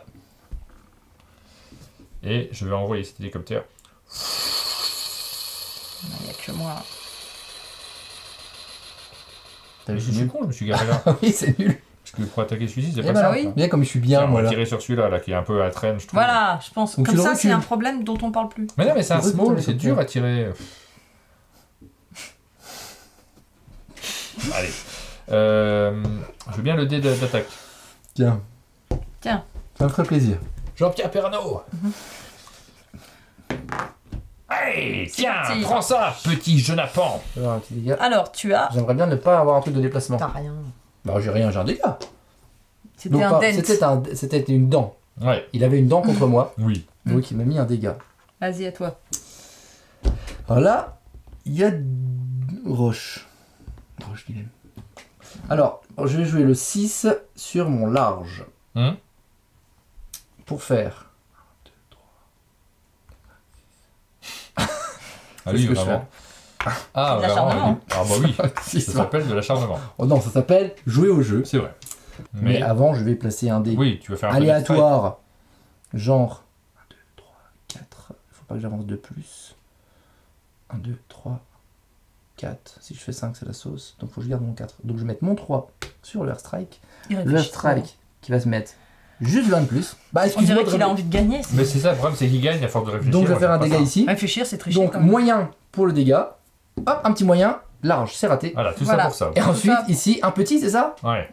Et je vais envoyer cet hélicoptère. Il n'y a que moi. T'as Mais vu, je c'est suis nul. con, je me suis garé là. Oui, c'est nul. Parce que pour attaquer celui-ci, c'est Eh pas ben, simple. oui. hein. Bien comme je suis bien, Tiens, on moi va là. tirer sur celui-là là, qui est un peu à la traîne, je trouve. Voilà, je pense. Donc Comme tu le ça, c'est recules. un problème dont on parle plus. Mais non, mais c'est un C'est vrai que small, t'as c'est les dur copains. à tirer. Allez. Je veux bien le dé d'attaque. Tiens. Tiens. Ça me ferait plaisir. Jean-Pierre Pernaut. Hey, tiens, parti. prends ça, petit genapan. Je vais avoir un petit dégât. Alors, tu as. J'aimerais bien ne pas avoir un truc de déplacement. T'as rien. Bah, j'ai rien, j'ai un dégât. C'était Donc, un pas- dent. c'était une dent. Ouais, Il avait une dent contre moi, oui. donc il m'a mis un dégât. Vas-y, à toi. Alors là, il y a Roche. Roche Guilhem. Alors, je vais jouer le 6 sur mon large. Hum. Pour faire. Ah C'est oui, ce que je vraiment. Ah, C'est de vraiment, l'acharnement. oui. Ah bah oui, Six, ça s'appelle de l'acharnement. Oh non, ça s'appelle jouer au jeu. C'est vrai. Mais Mais, avant, je vais placer un dé oui, tu veux faire un peu d'extrait. aléatoire. Genre. 1, 2, 3, 4. Il faut Pas que j'avance de plus. 1, 2, 3, 4. Si je fais 5, c'est la sauce. Donc faut que je garde mon 4. Donc je vais mettre mon 3 sur le airstrike. Il Le réfléchit trop. airstrike qui va se mettre juste 20 de plus. Bah On excuse-moi. dirait qu'il a envie de gagner. Mais c'est ça, le problème, c'est qu'il gagne à force de réfléchir. Donc je vais moi, faire un j'aime pas dégât ça. ici. Réfléchir, c'est tricher. Donc quand même. moyen pour le dégât. Hop, un petit moyen. Large, c'est raté. Voilà, tout Voilà. ça pour ça. Et ensuite, ça. ici, un petit, c'est ça? Ouais.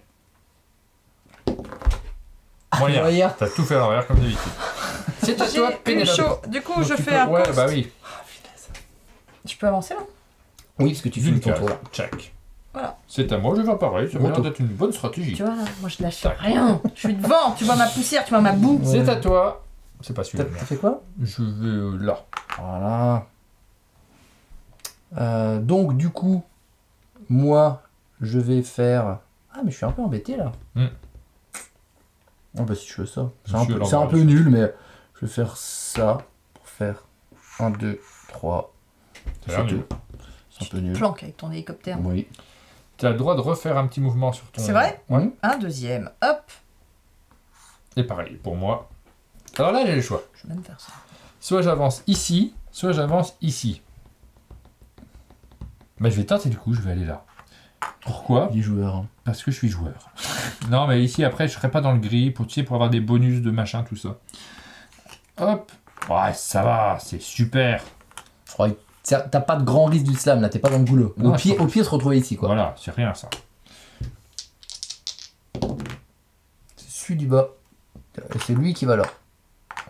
Moyen. Moyen. T'as tout fait à l'envers comme d'habitude. C'est à toi, J'ai eu Pénélope. chaud. Du coup, Donc je tu fais peux- un Ouais, post. bah oui. Je peux avancer là? Oui, parce que tu D'une finis ton case. tour là. Check. Voilà. C'est à moi, je vais faire pareil. Ça m'a l'air Bon, d'être une bonne stratégie. Tu vois là, moi je lâche Tac. rien. Je suis devant. Tu vois ma poussière, tu vois ma boue. Ouais. C'est à toi. C'est pas T'as celui-là. t'as fait quoi? Je vais là. Voilà. Donc du coup, moi, je vais faire... Ah, mais je suis un peu embêté là. Ah bah si je fais ça. C'est un, Monsieur peu, c'est un Lambert. peu nul, mais je vais faire ça pour faire 1, 2, 3. Ça a l'air nul. C'est un peu nul. Planque avec ton hélicoptère. Oui. Tu as le droit de refaire un petit mouvement sur ton. C'est vrai? Ouais. Un deuxième. Hop. Et pareil, pour moi. Alors là, j'ai le choix. Je vais même faire ça. Soit j'avance ici, soit j'avance ici. Mais je vais tenter du coup, je vais aller là. Pourquoi? Les joueurs. Hein. Parce que je suis joueur. Non, mais ici, après, je serai pas dans le gris pour, tu sais, pour avoir des bonus de machin, tout ça. Hop. Ouais, ça va, c'est super. Ouais, t'as pas de grand risque du slam là, t'es pas dans le goulot. Non, Au pire, se retrouver ici quoi. Voilà, c'est rien ça. C'est celui du bas. C'est lui qui va là.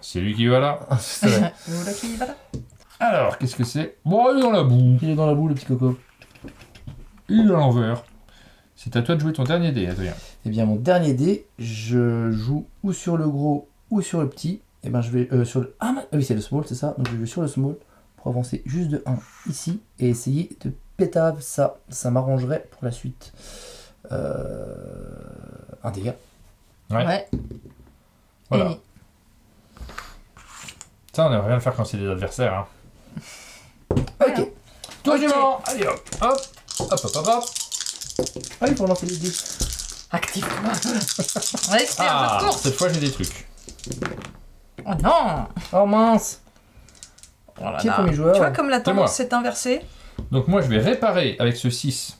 C'est lui qui va là. C'est vrai. Voilà qui va là. Alors, qu'est-ce que c'est? Bon, il est dans la boue. Il est dans la boue le petit coco. Il est à l'envers. C'est à toi de jouer ton dernier dé, Adrien. Eh bien mon dernier dé, je joue ou sur le gros ou sur le petit. Et ben je vais sur le... Ah oui c'est le small c'est ça. Donc je vais jouer sur le small pour avancer juste de 1 ici et essayer de pétave ça. Ça m'arrangerait pour la suite. Un dégât. Ouais. Ouais. Voilà. Et- Ça, on aimerait bien le faire quand c'est des adversaires. Hein. Ok. Toi, Ok. suivant. Allez, hop, hop, hop, hop, hop, hop. Ah il faut lancer les dés. Active-toi. Allez, c'est un Ah, jeu de course. cette fois, j'ai des trucs. Oh non. Oh mince. Oh là Qui est là. le premier joueur? Tu vois comme la C'est moi. tendance s'est inversée. Donc, moi, je vais réparer avec ce 6.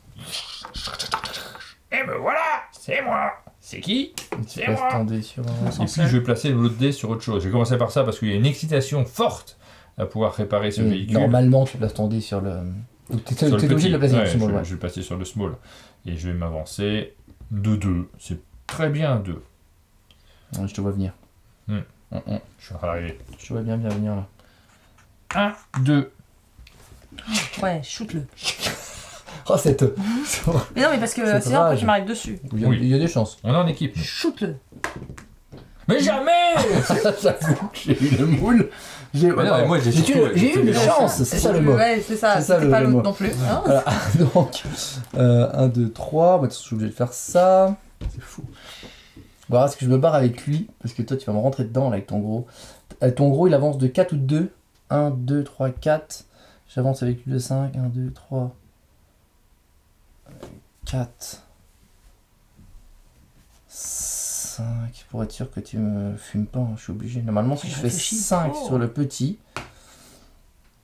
Et me voilà, c'est moi. C'est qui? Tu C'est passes moi. ton dé sur... Et puis, je vais placer l'autre dé sur autre chose. Je vais commencer par ça parce qu'il y a une excitation forte à pouvoir réparer ce véhicule. Normalement tu places ton dé sur le... Donc t'es Sur le obligé petit. de le placer Ouais, sur le small. je Ouais. vais le placer sur le small. Et je vais m'avancer de 2. C'est très bien 2. Ouais, je te vois venir. Je suis en train d'arriver. Je te vois bien venir là. 1, 2. Ouais, shoot-le. Oh cette... Mais non, mais parce que Cette sinon après rage. tu m'arrives dessus. Oui. Il y a des chances. On est en équipe. nous. Shoot-le. Mais jamais. J'avoue que j'ai eu le moule. J'ai Mais non, mais moi, j'ai eu surtout- une chance, c'est ça le mot. Ouais, c'est ça. C'est ça, C'était le- pas le l'autre mot. non plus. Hein. Voilà, donc 1, 2, 3. Moi, je suis obligé de faire ça. C'est fou. Bon, alors, est-ce que je me barre avec lui? Parce que toi, tu vas me rentrer dedans là, avec ton gros. Ton gros, il avance de 4 ou de 2. 1, 2, 3, 4. J'avance avec lui de 5. 1, 2, 3, 4. 5. Pour être sûr que tu me fumes pas, hein, je suis obligé. Normalement, si Il je fais réfléchit 5 trop. sur le petit,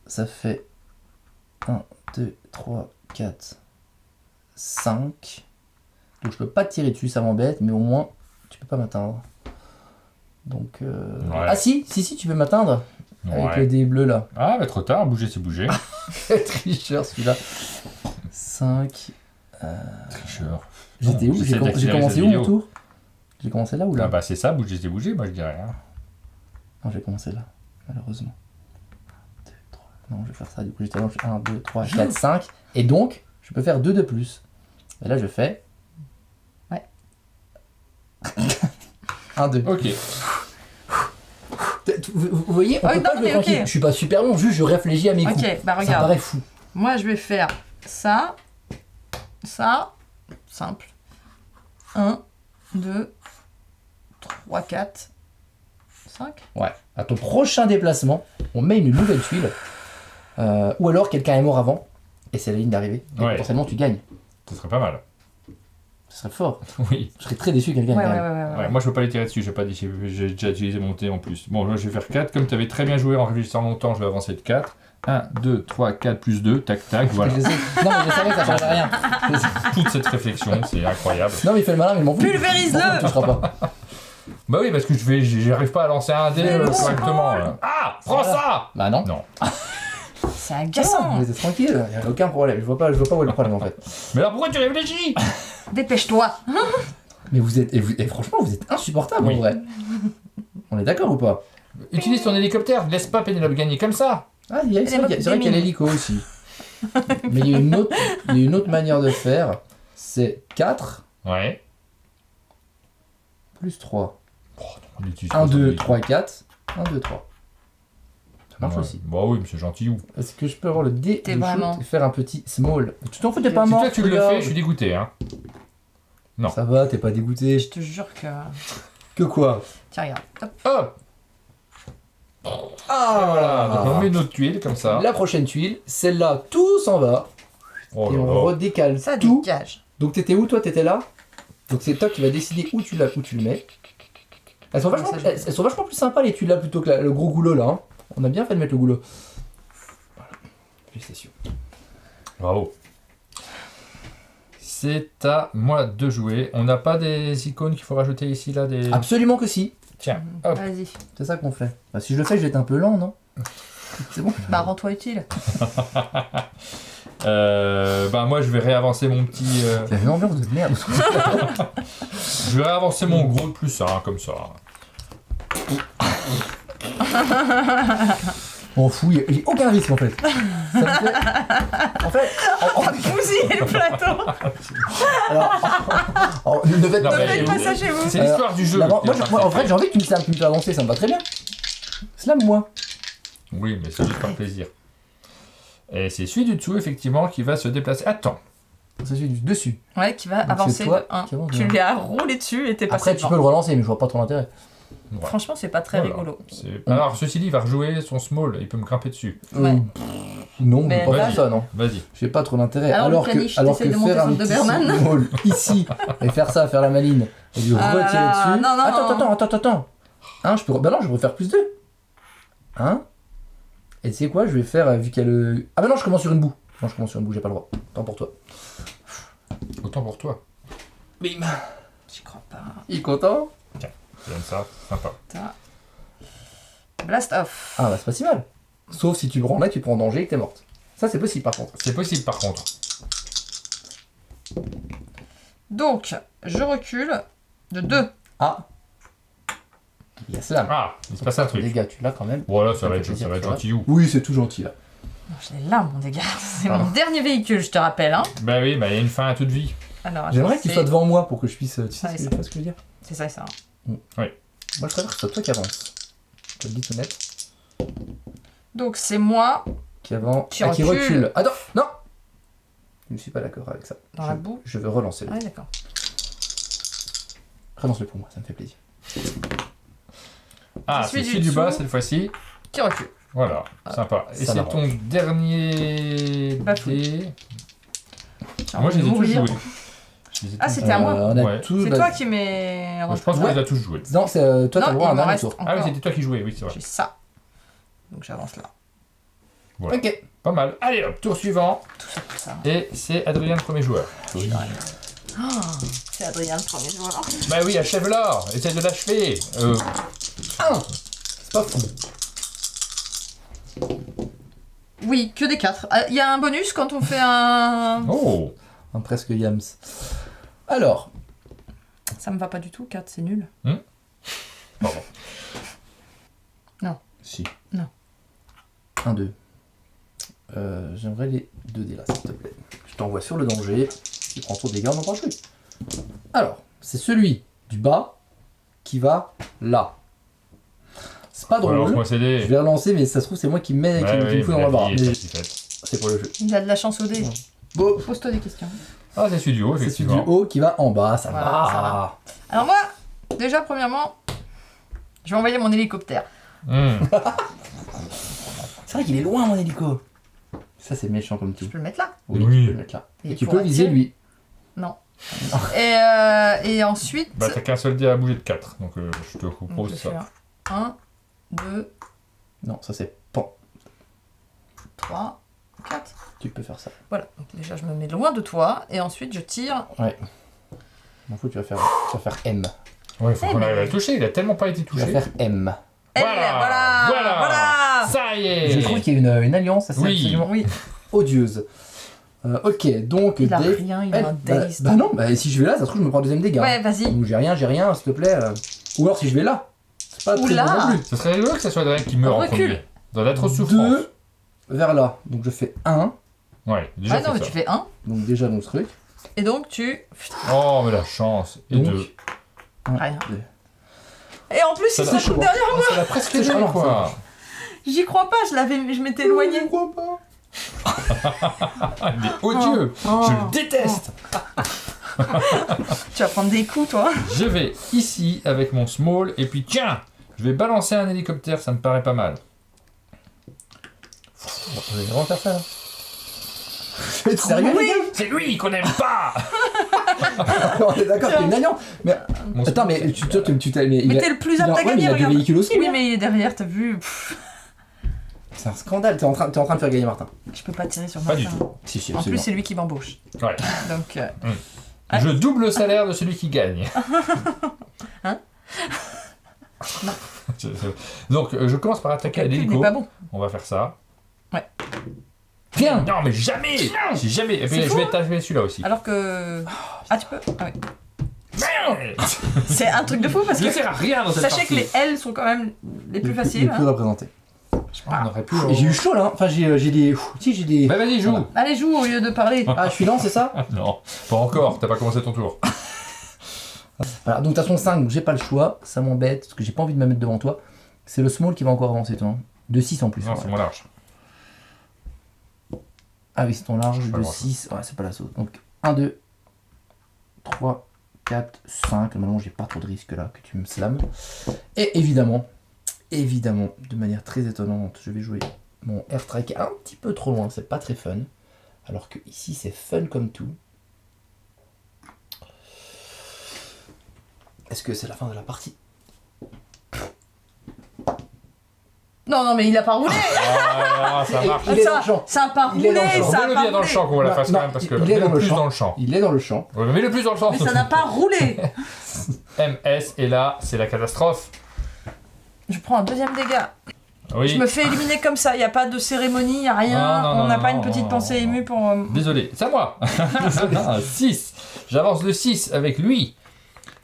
ça fait 1, 2, 3, 4, 5. Donc je peux pas te tirer dessus, ça m'embête, mais au moins tu peux pas m'atteindre. Donc. Ouais. Ah si, tu peux m'atteindre avec le Ouais. dé bleu là. Ah, mais trop tard. Bouger, c'est bouger. Tricheur celui-là. 5. Tricheur. J'étais où? j'essaie J'ai d'accélérer commencé cette où mon vidéo. tour? J'ai commencé là ou là? Ah bah c'est ça, bouger, c'est bouger, moi je dirais. Hein. Non, j'ai commencé là, malheureusement. 2, 3. Non, je vais faire ça, du coup j'étais 1, 2, 3, 4, 5. Et donc, je peux faire 2 de plus. Et là, je fais. Ouais. 1, 2. Ok. Vous voyez, on Ah peut oui, pas non, jouer mais tranquille. ok. Je suis pas super bon, juste je réfléchis à mes coups. Ok, bah Ça regarde. paraît fou. Moi, je vais faire ça, ça, simple. 1, 2, 3, 4, 5. Ouais. À ton prochain déplacement, on met une nouvelle tuile. Ou alors quelqu'un est mort avant. Et c'est la ligne d'arrivée. Et Ouais. potentiellement, tu gagnes. Ce serait pas mal. Ce serait fort. Oui. Je serais très déçu que quelqu'un Ouais, ouais, gagne. ouais, ouais, Ouais, ouais. moi je peux pas les tirer dessus, j'ai déjà utilisé mon thé en plus. Bon, moi je vais faire 4, comme tu avais très bien joué en réfléchissant longtemps, je vais avancer de 4. 1, 2, 3, 4 plus 2, tac tac, voilà. Non, mais je savais que ça changeait rien. Toute cette réflexion, c'est incroyable. Non, mais il fait le malin, mais il m'en fout. Pulvérise-le. On ne touchera pas. Bah oui, parce que j'arrive pas à lancer un dé Mais non, correctement. Là. Ah, prends ça. Bah non. Non. C'est agaçant. Mais t'es tranquille, il n'y a aucun problème. Je vois pas où est le problème en fait. Mais alors pourquoi tu réfléchis? Dépêche-toi. Mais vous êtes. Et franchement, vous êtes insupportable Oui. en vrai. On est d'accord ou pas? Utilise ton hélicoptère, laisse pas Pénélope gagner comme ça. Ah, c'est vrai qu'il y a l'hélico aussi. Mais il y a une autre manière de faire. C'est 4 Ouais. plus 3. On utilise 1, pas 2, ça. 3, 4. 1, 2, 3. Ça marche Ouais. aussi. Bah oui, mais c'est gentil où? Est-ce que je peux avoir le dé T'es de vraiment- shoot et faire un petit small? Tu t'en fous, t'es pas Si mort. toi tu le regarde. fais, je suis dégoûté. Hein. Non. Ça va, t'es pas dégoûté. Je te jure que. Que quoi? Tiens, regarde. Hop. Hop. Ah, Voilà, donc on met notre tuile comme ça. La prochaine tuile, celle-là, tout s'en va. Oh Et là on là. redécale Ça tout. dégage. Donc t'étais où, toi? T'étais là? Donc c'est toi qui vas décider où tu le mets. Elles sont vachement, Ça, elles sont vachement plus sympas les tuiles là plutôt que le gros goulot là. Hein. On a bien fait de mettre le goulot. Voilà. Félicitations. Bravo. C'est à moi de jouer. On n'a pas des icônes qu'il faut rajouter ici là des. Absolument que si. Tiens, hop. Vas-y. C'est ça qu'on fait. Bah, si je le fais, je vais être un peu lent, non? C'est bon. Bah, rends-toi utile. Bah moi je vais réavancer mon petit. Il y a une ambiance de merde. Je vais réavancer mon gros de plus hein, comme ça. On fout, il n'y a aucun risque en fait. Ça me fait... En fait, Bousillez le plateau. alors, ne faites Non, pas mais faites pas ça chez vous. C'est l'histoire du jeu. moi, en fait, j'ai envie que tu me fais avancer, ça me va très bien. Slam moi. Oui, mais c'est juste par plaisir. Et c'est celui du dessous effectivement qui va se déplacer. Attends. Ça suit du dessus. Ouais, qui va Donc, avancer c'est toi de 1. qui avance de Tu un. lui as roulé dessus et t'es passé Après, tu devant. peux le relancer, mais je vois pas ton intérêt. Ouais. Franchement, c'est pas très Voilà. rigolo. Alors ceci dit, il va rejouer son small. Il peut me grimper dessus. Ouais. Non, Mais pas là, pour ça, non. Vas-y. J'ai pas trop d'intérêt. Alors, le caniche, alors t'essayes que de monter faire sur un le petit Doberman. small ici et faire ça, faire la maline et lui Ah là retirer là, dessus. non, non, Attends. Hein, je peux. Bah non, je peux faire plus 2. Hein? Et tu sais quoi, je vais faire vu qu'il y a le. Ah bah non, je commence sur une boue. Non, je commence sur une boue, j'ai pas le droit. Tant pour toi. Autant pour toi. Bim. J'y crois pas. Il est content? J'aime ça. Sympa. Blast off. Ah bah c'est pas si mal. Sauf si tu le rends là, tu prends en danger et que t'es morte. Ça c'est possible par contre. C'est possible par contre. Donc, je recule de 2. Ah. Il y a slam. Ah, il se passe un truc. Les gars, tu l'as quand même. Voilà, ça Ça va fait être plaisir, tu gentil ou. Oui, c'est tout gentil là. Je l'ai là, mon dégât. C'est Ah. mon dernier véhicule, je te rappelle. Hein. Bah oui, bah il y a une fin à toute vie. Alors, J'aimerais que tu c'est- sois devant moi pour que je puisse. Tu sais Ouais, ce que je veux dire? C'est ça, ça. Moi je préfère que ce soit toi qui avance. Je te le dis tout net. Donc, c'est moi Qui avance. Qui qui recule. recule. Attends, non! Je ne suis pas d'accord avec ça. dans la boue. Je veux relancer le. Ah, ouais, d'accord. Relance-le pour moi, ça me fait plaisir. Ah, Celui c'est du celui du bas dessous. cette fois-ci. Qui recule. Voilà, sympa. Et ça c'est m'arrange. ton dernier Bafouille. dé. Tiens, Moi, on je les ai va tous mourir. joués. Je les ai Ah, tous c'était à moi. On a Ouais. tout. C'est bah, toi qui m'es. Je pense qu'on Ouais. les a tous joués. Non, c'est toi, t'as le Non, droit à il un m'en dernier reste tour. Ah oui, encore. c'était toi qui jouais, oui, c'est vrai. J'ai ça. Donc, j'avance là. Voilà. Ok. Pas mal. Allez hop, tour suivant. Tout ça, tout ça. Et c'est Adrien le premier joueur. Oh, c'est Adrien le premier joueur. Bah oui, achève-la. Essaye de l'achever. C'est pas fou. Oui, que des 4. Il y a un bonus quand on fait un. Oh. Un presque yams. Alors, Ça me va pas du tout, 4, c'est nul. Pardon. si. Non. 1, 2. J'aimerais les 2 dés là, s'il te plaît. Je t'envoie sur le danger. Tu prends trop de dégâts, on n'en parle plus. Alors, c'est celui du bas qui va là. C'est pas Alors, drôle. procéder. Je vais relancer, mais ça se trouve, c'est moi qui me mets, qui me fout dans la barre. Mais c'est pour le jeu. Il a de la chance au dé. Bon, Pose-toi des questions. Ah, c'est celui du haut, c'est celui du effectivement. haut qui va en bas, ça Voilà, va. ça va. Alors, moi, déjà, premièrement, je vais envoyer mon hélicoptère. C'est vrai qu'il est loin, mon hélico. Ça, c'est méchant comme tout. Je peux le mettre là. Oui, Oui. tu peux le mettre là. Et Et tu pour peux viser attirer- lui. Non. Et ensuite. Bah, t'as qu'un seul dé à bouger de 4, donc je te donc, propose je ça. vais faire 1, 2, Non, ça c'est pan. 3, 4. Tu peux faire ça. Voilà, donc déjà je me mets loin de toi et ensuite je tire. Ouais. M'en fous, tu vas faire M. Ouais, faut qu'on arrive à le toucher, il a tellement pas été Tu vas touché. faire M. Voilà. Ça y est. Je trouve qu'il y a une alliance assez Oui. absolument Oui, odieuse. Ok, donc il a dé- rien, il a un bah, Daze. bah non, bah si je vais là, ça se trouve je me prends deuxième dégâts. Ouais, vas-y. Donc j'ai rien, s'il te plaît. Ou alors si je vais là, c'est pas Ou très là. bon non plus. Ce serait rigolo que ça soit Adrien qui meurt en Recule. premier. Dans la trop souffrance. 2 vers là. Donc je fais 1. Ouais, déjà Ah non, fait mais ça. tu fais 1 Donc déjà mon truc. et donc tu. Oh, mais la chance. Et Donc, 2. Rien. 2. Et en plus, Ça il se doit- trouve derrière. Ça l'a presque C'est fait, chaud, quoi. J'y crois pas, je m'étais éloigné. crois pas. Ah, il est odieux. Oh. Je le déteste. Tu vas prendre des coups, toi. Je vais ici avec mon small et puis tiens, je vais balancer un hélicoptère, ça me paraît pas mal. Je vais vraiment faire ça là. C'est sérieux les C'est lui qu'on n'aime pas. gars. On est d'accord qu'il y a une alliance. Mais Mon attends, small, mais c'est tu super. t'es. Mais Mais t'es le plus apte à ouais, mais gagner, il a du regarde. véhicule aussi. Oui, lui, hein. mais il est derrière, t'as vu. Pff, C'est un scandale. T'es en train de faire gagner Martin. je peux pas tirer sur Pas Martin. du tout. Si, En plus, c'est lui qui m'embauche. Ouais. Donc, Je double le salaire de celui qui gagne. Hein? Non. Donc, je commence par attaquer à calcul l'hélico. n'est pas bon. On va faire ça. Viens. Non, mais jamais. J'ai jamais. Et puis, C'est je fou, vais taper celui-là aussi. Alors que. Ah, tu peux. Ah, oui. Merde. C'est un truc de fou parce Je ne que. sers à rien dans cette Sachez partie. que les L sont quand même les plus Les faciles. plus Hein. représentés. On aurait pu. Et j'ai eu chaud là. Hein. Enfin, j'ai des. Si, j'ai des. Bah, vas-y, joue. Voilà. Allez, joue au lieu de parler. Ah, je suis lent, c'est ça? Non, pas encore. T'as pas commencé ton tour. Voilà, donc t'as son 5, donc j'ai pas le choix. Ça m'embête parce que j'ai pas envie de me mettre devant toi. C'est le small qui va encore avancer, toi. Hein. De 6 en plus. Non, ouais. c'est mon large. Ah oui, c'est ton large pas de grand 6. Ouais, c'est pas la sauce. Donc 1, 2, 3, 4, 5. Normalement, j'ai pas trop de risque là que tu me slams. Et évidemment, de manière très étonnante, je vais jouer mon airstrike un petit peu trop loin. C'est pas très fun. Alors que ici, c'est fun comme tout. Est-ce que c'est la fin de la partie? Non, mais il a pas roulé. Ah, ça marche. Il est dans le champ. Ça a pas Il est roulé. dans le champ. On Ça met a le pas bien dans le roulé. champ qu'on va la Non, fasse non, quand même parce que il est mets dans le le plus champ. dans le champ. Il est dans le champ. Ouais, mais mets le plus dans le champ. Mais ça n'a pas roulé. MS et là, c'est la catastrophe. Je prends un deuxième dégât. Oui. Je me fais éliminer comme ça. Il n'y a pas de cérémonie, il n'y a rien. Non, non, On n'a non, pas non, une petite non, pensée non. émue pour. Désolé, c'est à moi. 6. J'avance le 6 avec lui.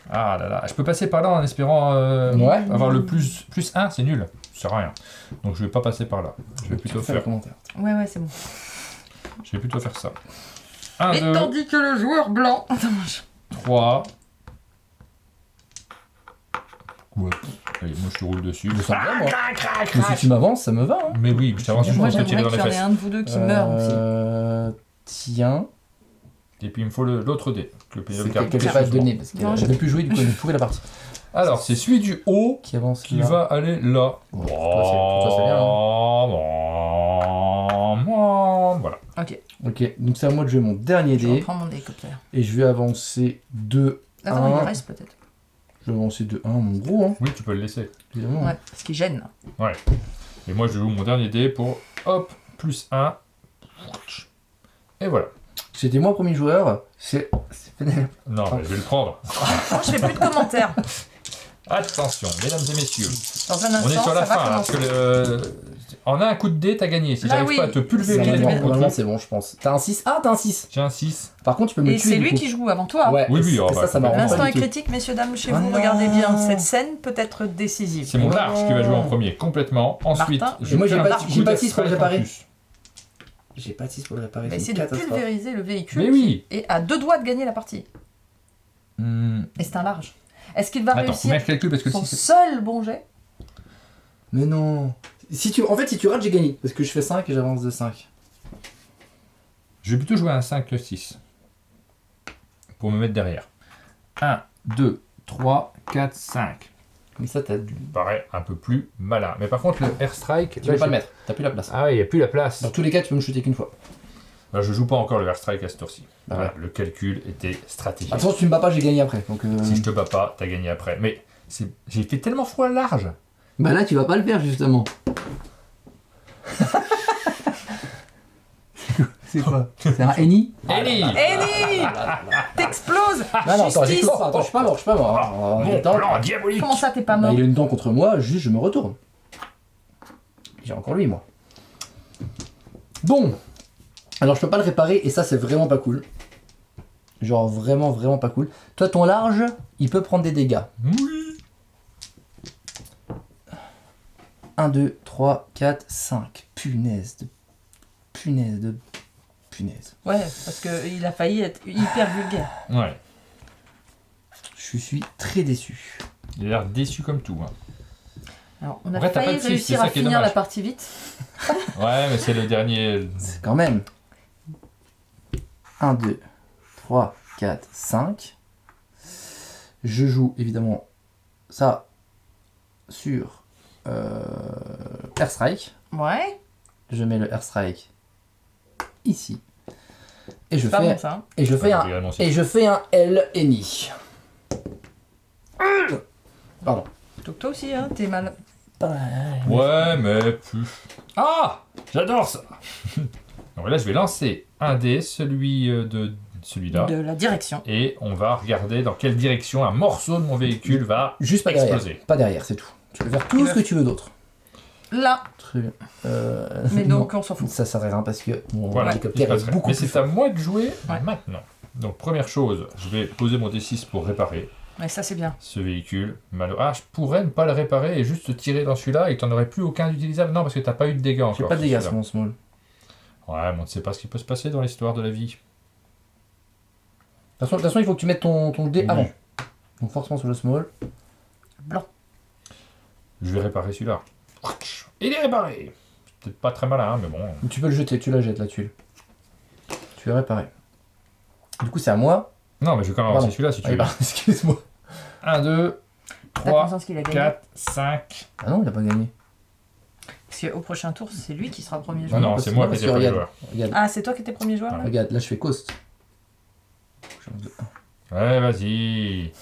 Ah là là, je peux passer par là en espérant Ouais. avoir le plus 1, c'est nul. Ça sert à rien. Donc je vais pas passer par là. Je vais plutôt Fais le faire, commentaire. Ouais, c'est bon. je vais plutôt faire ça. 1, Et 2, tandis que le joueur blanc. 3. Ouais. Allez, moi je te roule dessus. Me semble bien, moi. Crac. Mais si tu m'avances, ça me va. Hein. Mais oui, je t'avance juste Moi, pour te tirer j'aimerais dans les qu'il y en ait fesses. un de vous deux qui meurt aussi. Tiens. Et puis il me faut l'autre dé. Que le C'est carte que j'ai pas donné parce que Non, je vais plus jouer, du coup, je vais pourrir la partie. Alors, c'est celui du haut Qui avance qui là. va aller là. Bon, pour toi, c'est bien. Hein. Voilà. Ok, Ok, donc c'est à moi de jouer mon dernier je dé. reprends mon hélicoptère. Et je vais avancer de Attends, il 1. reste peut-être. Je vais avancer de 1, mon gros, hein, Oui, tu peux le laisser. évidemment. Ouais, parce qu'il gêne. Et moi, je joue mon dernier dé pour hop, plus 1. Et voilà. C'était moi premier joueur. C'est Pénélope. Non, mais je vais le prendre. Moi, je fais plus de commentaires. Attention, mesdames et messieurs. Dans un On est instant, sur la ça va fin. Là, parce commencer. que en un coup de dé, t'as gagné. Si Bah j'arrive oui. pas à te pulvériser C'est Normalement, avec mon normalement, truc, c'est bon, je pense. T'as un 6. Ah, t'as un 6. j'ai un 6. Par contre, tu peux me Et tuer. c'est du lui coup. qui joue avant toi. Ouais, Oui, oui, et oh, ça, bah, ça m'arrange L'instant pas est du tout. critique, messieurs, dames, chez Ah vous. non. Regardez bien. Cette scène peut être décisive. C'est mon large qui va jouer en premier, complètement. Ensuite, Martin. je Et moi, fais j'ai un pas- petit j'ai coup pas de 6 pour le d'extrait en réparer. plus. J'ai pas de 6 pour le réparer. On va c'est essayer une de catastrophe. pulvériser le véhicule. Mais oui. Et à 2 doigts de gagner la partie. Et c'est un large. Est-ce qu'il va Attends, réussir mets le calcul parce que son si c'est... seul bon jet? Mais non. En fait, si tu rates, j'ai gagné. Parce que je fais 5 et j'avance de 5. Je vais plutôt jouer un 5-6 pour me mettre derrière. 1, 2, 3, 4, 5. Comme ça, t'as du. Paraît un peu plus malin. Mais par contre, le airstrike... Tu peux pas le mettre. T'as plus la place. Ah ouais, il n'y a plus la place. Dans tous les cas, tu peux me shooter qu'une fois. Alors, je joue pas encore le Airstrike à ce tour-ci. Bah Voilà, le calcul était stratégique. Attention, si tu me bats pas, j'ai gagné après. Donc, Si je te bats pas, t'as gagné après. Mais j'ai fait tellement fois large. Bah là, tu vas pas le faire justement. C'est quoi? C'est un Eni? Ellie Ellie T'exploses. Non, non, attends, Justice. j'écoute pas. Attends, je suis pas mort, je suis pas mort. hein. Mon Attends. plan diabolique. Comment ça, t'es pas Bah, mort? il a une dent contre moi, juste je me retourne. J'ai encore lui, moi. Bon. Alors, je peux pas le réparer et ça, c'est vraiment pas cool. Genre, vraiment, vraiment pas cool. Toi, ton large, il peut prendre des dégâts. Oui. 1, 2, 3, 4, 5. Punaise de... Punaise de... Punaise. Ouais, parce qu'il a failli être hyper vulgaire. Ouais. Je suis très déçu. Il a l'air déçu comme tout. Hein. Alors, on a En vrai, t'as failli pas de six, réussir c'est ça à qui est finir dommage. la partie vite. Ouais, mais c'est le dernier. C'est quand même. 1, 2, 3, 4, 5. Je joue évidemment ça sur Airstrike. Ouais, Je mets le Airstrike ici. Et je c'est pas fais, bon ça. Hein. et je fais un, et je fais un L Eni. Pardon. Donc toi aussi, hein, t'es mal. Ouais, mais plus. Ah, j'adore ça. Donc là, je vais lancer un dé, celui-là. De la direction. Et on va regarder dans quelle direction un morceau de mon véhicule va Juste pas exploser. derrière. Pas derrière, c'est tout. Tu peux faire tout ce que tu veux d'autre. Là, Très bien. mais non. donc on s'en fout. Ça sert à rien parce que mon Voilà, hélicoptère il se est passerait. beaucoup Mais plus c'est à fort. moi de jouer Ouais. maintenant. Donc première chose, je vais poser mon D6 pour réparer Mais ça, c'est bien. ce véhicule. Ah, je pourrais ne pas le réparer et juste tirer dans celui-là et que tu n'en aurais plus aucun d'utilisable. Non, parce que tu n'as pas eu de dégâts encore. J'ai pas de dégâts sur sur mon small. celui-là. Ouais, mais on ne sait pas ce qui peut se passer dans l'histoire de la vie. De toute façon, il faut que tu mettes ton dé Oui. avant. Donc forcément sur le small. Blanc. Je vais réparer celui-là. Il est réparé. C'est peut-être pas très malin, hein, mais bon. Tu peux le jeter, tu la jettes la tuile. Tu es réparé. Du coup, c'est à moi. Non, mais je vais quand même Pardon. avancer celui-là si tu Ah, veux. pardon, excuse-moi. 1, 2, T'as 3, conscience qu'il a gagné. 4, 5. Ah non, il a pas gagné. Parce qu'au prochain tour, c'est lui qui sera premier Non, joueur. Non, parce c'est que- moi non, qui parce étais que premier regarde. joueur. Regarde, Ah, c'est toi qui étais premier joueur là regarde, là je fais coast. Ouais, vas-y.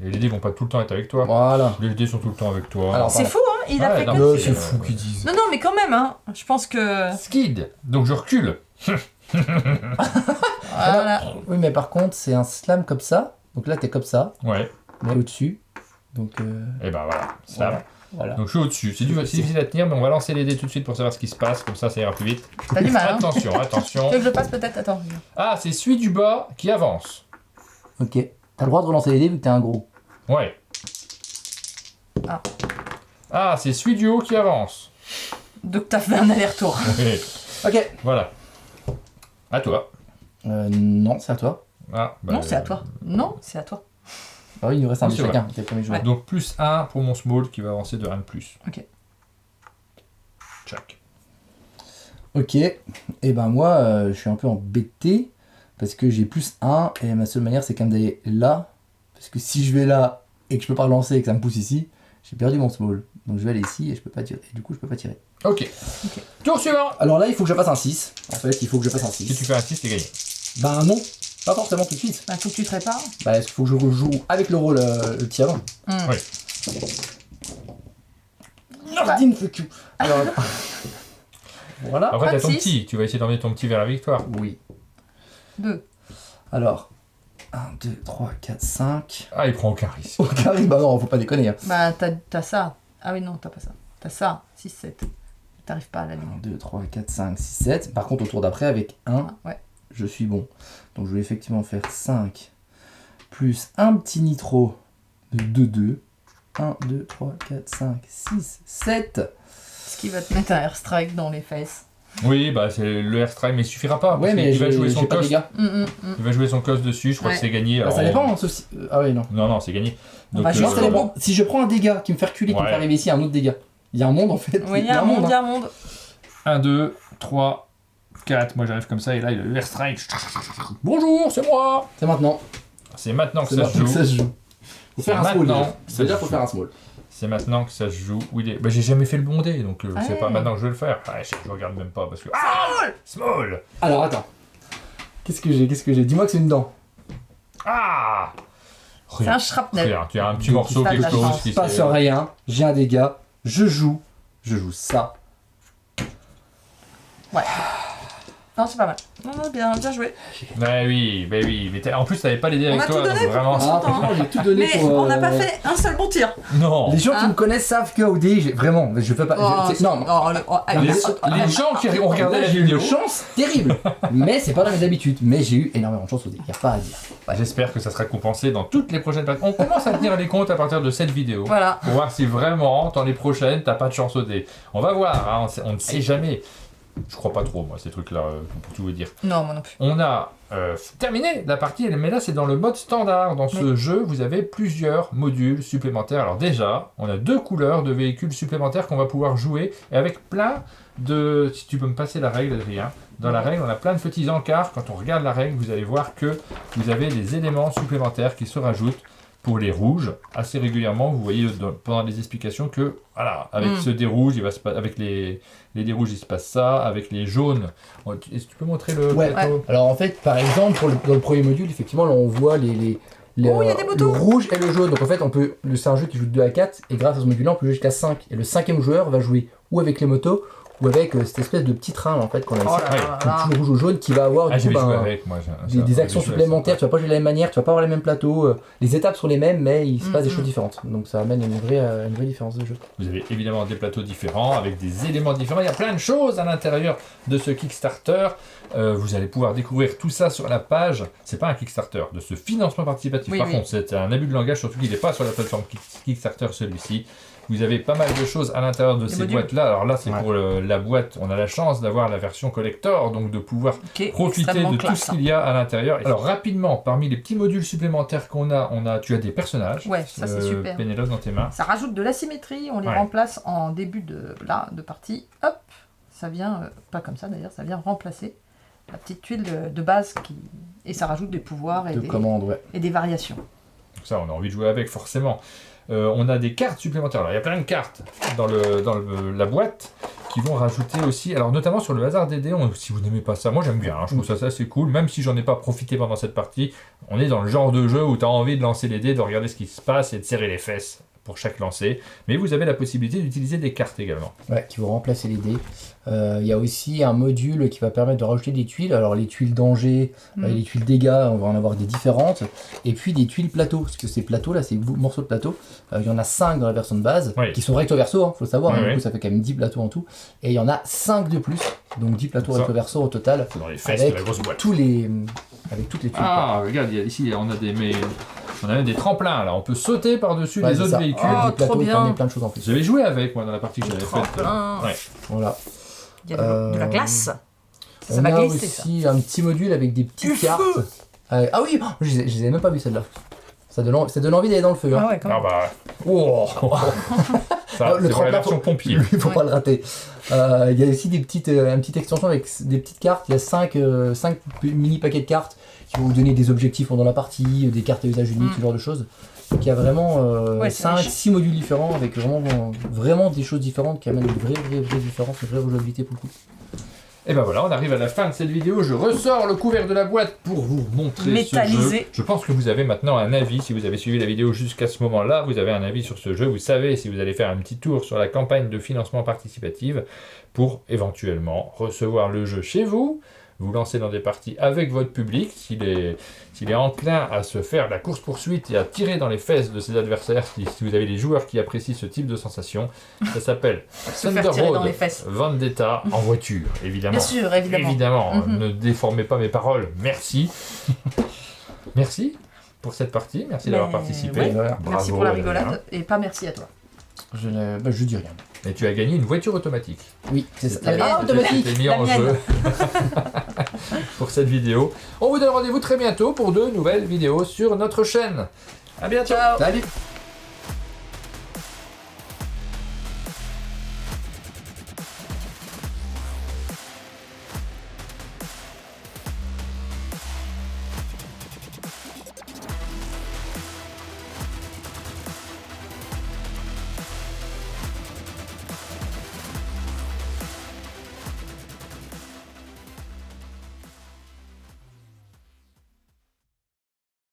Et les dés vont pas tout le temps être avec toi. Voilà. Les dés sont tout le temps avec toi. Alors, C'est fou, hein. Il a Ouais, fait non, comme mais si. c'est fou qu'ils disent. Non, non, mais quand même, hein. Je pense que. Skid. Donc je recule. Voilà. Oui, mais par contre, c'est un slam comme ça. Donc là, t'es comme ça, Ouais. mais au-dessus. Donc Et ben voilà. Ça. voilà. Donc je suis au-dessus. C'est difficile à tenir, mais on va lancer les dés tout de suite pour savoir ce qui se passe. Comme ça ira plus vite. T'as du mal, hein. Attention, attention. Tu veux que je le passe peut-être? Attends. Ah, c'est celui du bas qui avance. Ok. T'as le droit de relancer les dés vu que t'es un gros. Ouais. Ah. Ah, c'est celui du haut qui avance. Donc t'as fait un aller-retour. Ok. Voilà. À toi. Non, c'est à toi. Ah, bah, Non, c'est à toi. Non, c'est à toi. Ah oui, il nous reste un Oui, dé c'est chacun. T'es le premier joueur. Donc plus 1 pour mon small qui va avancer de 1 de plus. Ok. Check. Ok. Et ben moi, je suis un peu embêté parce que j'ai plus 1 et ma seule manière c'est quand même d'aller là. Parce que si je vais là et que je peux pas relancer et que ça me pousse ici, j'ai perdu mon small. Donc je vais aller ici et je peux pas tirer. Et du coup, je peux pas tirer. Ok. Tour suivant. Alors là, il faut que je fasse un 6. En fait, il faut que je fasse un Si tu 6. fais un 6, t'es gagné. Ben non, pas forcément tout de suite. Bah, faut que tu te répares. Bah, est-ce qu'il faut que je rejoue avec le rôle le tir avant Oui. Nordine fuck you. Alors, voilà. Après, Pas t'as de ton six. petit. Tu vas essayer d'emmener ton petit vers la victoire. Oui. 2. Alors, 1, 2, 3, 4, 5. Ah, il prend aucun risque. Au carré, bah non, faut pas déconner. Hein. Bah, t'as ça. Ah oui, non, t'as pas ça. T'as ça. 6, 7. T'arrives pas à la 1, ligne. 2, 3, 4, 5, 6, 7. Par contre, au tour d'après, avec 1, Ah, ouais. je suis bon. Donc, je vais effectivement faire 5 plus un petit nitro de 2, 2. 1, 2, 3, 4, 5, 6, 7. Ce qui va te mettre un airstrike dans les fesses. Oui, bah c'est le airstrike, mais il suffira pas. Ouais, parce mais qu'il va jouer j'ai son pas de cost. dégâts. Il va jouer son cost dessus. Je crois Ouais. que c'est gagné. Bah, alors ça on- dépend. Sauf si... Ah oui, non. Non, non, c'est gagné. On va Non, juste ça le dépend. Si je prends un dégât qui me fait reculer, qui me Ouais. fait arriver ici, un autre dégât. Il y a un monde en fait. Oui, il y a un monde, il y a un monde. 1, 2, 3, 4. Moi j'arrive comme ça et là il a le airstrike. Bonjour, c'est moi. C'est maintenant. C'est maintenant que C'est ça se maintenant joue. que ça se joue. Faut faire un small. maintenant déjà. que ça Déjà, se faut joue. faire un small. C'est maintenant que ça se joue. Où il est... Bah, j'ai jamais fait le bon dé, donc c'est Ouais. pas maintenant que je vais le faire. Ah, je regarde même pas parce que. Ah, Small. Alors attends. Qu'est-ce que j'ai? Dis-moi que c'est une dent. Ah. C'est un shrapnel. Regarde, tu as un petit Donc, morceau t'as qui de la explose. chance. Qui Passe s'est- rien, j'ai un dégât, je joue ça. Ouais. Non, c'est pas mal. Non, bien joué. Bah oui. Mais en plus, t'avais pas les dés On avec a toi, tout donné donc pour vraiment. qu'on Ah, s'entend, franchement, j'ai tout donné Mais pour. on n'a pas fait un seul bon tir. Non. Les gens qui Hein me connaissent savent que au dé, vraiment, je fais pas. Non, Les, les gens qui ont regardé la j'ai eu vidéo. une chance terrible. Mais c'est pas dans mes habitudes. Mais j'ai eu énormément de chance au dé, y a pas à dire. J'espère que ça sera compensé dans toutes les prochaines parties. On commence à tenir les comptes à partir de cette vidéo. Voilà. Pour voir si vraiment, dans les prochaines, t'as pas de chance au dé. On va voir, hein, on ne sait jamais. Je crois pas trop, moi, ces trucs-là, pour tout vous dire. Non, moi non plus. On a terminé la partie, mais là, c'est dans le mode standard. Dans ce jeu, vous avez plusieurs modules supplémentaires. Alors déjà, on a 2 couleurs de véhicules supplémentaires qu'on va pouvoir jouer, et avec plein de... Si tu peux me passer la règle, Adrien. Dans la règle, on a plein de petits encarts. Quand on regarde la règle, vous allez voir que vous avez des éléments supplémentaires qui se rajoutent. Pour les rouges, assez régulièrement, vous voyez pendant les explications que, voilà, avec ce dé rouge, il va se avec les dés rouges, il se passe ça, avec les jaunes. Est-ce que tu peux montrer le plateau? Alors en fait, par exemple, dans le premier module, effectivement, là on voit les Oh, il y a des le motos. rouge et le jaune. Donc en fait, c'est un jeu qui joue de 2 à 4, et grâce à ce module-là, on peut jouer jusqu'à 5. Et le 5e joueur va jouer ou avec les motos, ou avec cette espèce de petit train en fait qu'on a ici. Oh là là là. Donc, tout le rouge ou jaune qui va avoir Ah, du coup, j'ai joué ben, avec, moi. des actions supplémentaires, tu vas pas jouer de la même manière, tu vas pas avoir les mêmes plateaux, les étapes sont les mêmes mais il se passe des choses différentes. Donc ça amène une vraie différence de jeu. Vous avez évidemment des plateaux différents, avec des éléments différents. Il y a plein de choses à l'intérieur de ce Kickstarter. Vous allez pouvoir découvrir tout ça sur la page. C'est pas un Kickstarter, de ce financement participatif. Oui, Par oui. contre, c'est un abus de langage, surtout qu'il n'est pas sur la plateforme Kickstarter celui-ci. Vous avez pas mal de choses à l'intérieur de ces modules. boîtes-là. Alors là, c'est Ouais. pour la boîte. On a la chance d'avoir la version collector, donc de pouvoir Qui est profiter extrêmement de tout classe, ce qu'il y a à l'intérieur. Alors rapidement, parmi les petits modules supplémentaires qu'on a, tu as des personnages. Ouais, ça, c'est super. Pénélope dans tes mains. Ça rajoute de l'asymétrie, on les Ouais. remplace en début de partie. Hop, ça vient, pas comme ça d'ailleurs, ça vient remplacer la petite tuile de base et ça rajoute des pouvoirs De commande, ouais. et des variations. Donc ça, on a envie de jouer avec, forcément. On a des cartes supplémentaires. Alors, il y a plein de cartes dans la boîte qui vont rajouter aussi, alors notamment sur le hasard des dés, si vous n'aimez pas ça, moi j'aime bien, hein, je trouve ça assez cool, même si j'en ai pas profité pendant cette partie, on est dans le genre de jeu où tu as envie de lancer les dés, de regarder ce qui se passe et de serrer les fesses pour chaque lancer, mais vous avez la possibilité d'utiliser des cartes également. Ouais, qui vont remplacer les dés. Il y a aussi un module qui va permettre de rajouter des tuiles. Alors les tuiles danger, les tuiles dégâts, on va en avoir des différentes. Et puis des tuiles plateaux, parce que ces plateaux-là, ces morceaux de plateau, il y en a 5 dans la version de base, Oui. qui sont recto verso, faut le savoir. Oui, Du oui. coup, ça fait quand même 10 plateaux en tout. Et il y en a 5 de plus, donc 10 plateaux Ça. recto verso au total, C'est dans les fesses avec de la grosse boîte. avec toutes les tuiles. Ah, regarde, ici on a on a même des tremplins là, on peut sauter par-dessus Ouais, les c'est autres ça. véhicules. Oh, Des plateaux trop qui bien. permettent plein de choses en plus. J'avais joué avec moi dans la partie que j'avais faite. Tremplin. Ouais. Voilà. Il y a de la glace. Ça On va a glisser, ça. aussi un petit module avec des petites Du cartes. feu. Ah oui, je les ai même pas vues celles-là. Ça donne envie d'aller dans le feu. Hein. Ah ouais, quand Ah même. bah, Oh. ça, Le c'est pour la tremplin, version pompier. Il faut pas le rater. Il y a aussi une petite extension avec des petites cartes. Il y a 5 mini paquets de cartes qui vont vous donner des objectifs pendant la partie, des cartes à usage unique, ce genre de choses. Donc il y a vraiment Ouais, c'est 5-6 modules différents avec vraiment des choses différentes qui amènent une vraie différence, une vraie rejouabilité pour le coup. Et ben voilà, on arrive à la fin de cette vidéo. Je ressors le couvercle de la boîte pour vous montrer ce Métallisé. jeu. Je pense que vous avez maintenant un avis. Si vous avez suivi la vidéo jusqu'à ce moment-là, vous avez un avis sur ce jeu. Vous savez si vous allez faire un petit tour sur la campagne de financement participatif pour éventuellement recevoir le jeu chez vous. Vous lancez dans des parties avec votre public. S'il est enclin à se faire la course-poursuite et à tirer dans les fesses de ses adversaires, si vous avez des joueurs qui apprécient ce type de sensation, ça s'appelle Se faire Thunder tirer dans Road les fesses. Vendetta en voiture, évidemment. Bien sûr, évidemment. Évidemment, Mhm. ne déformez pas mes paroles. Merci. Merci pour cette partie. Merci d'avoir Mais participé. ouais. Voilà. Bravo, Merci pour la Adrien. rigolade et pas merci à toi. Je dis rien. Et tu as gagné une voiture automatique. Oui, c'est ça. La mienne. Ah, automatique. C'était mis La en mienne. jeu pour cette vidéo. On vous donne rendez-vous très bientôt pour de nouvelles vidéos sur notre chaîne. À bientôt. Ciao. Salut.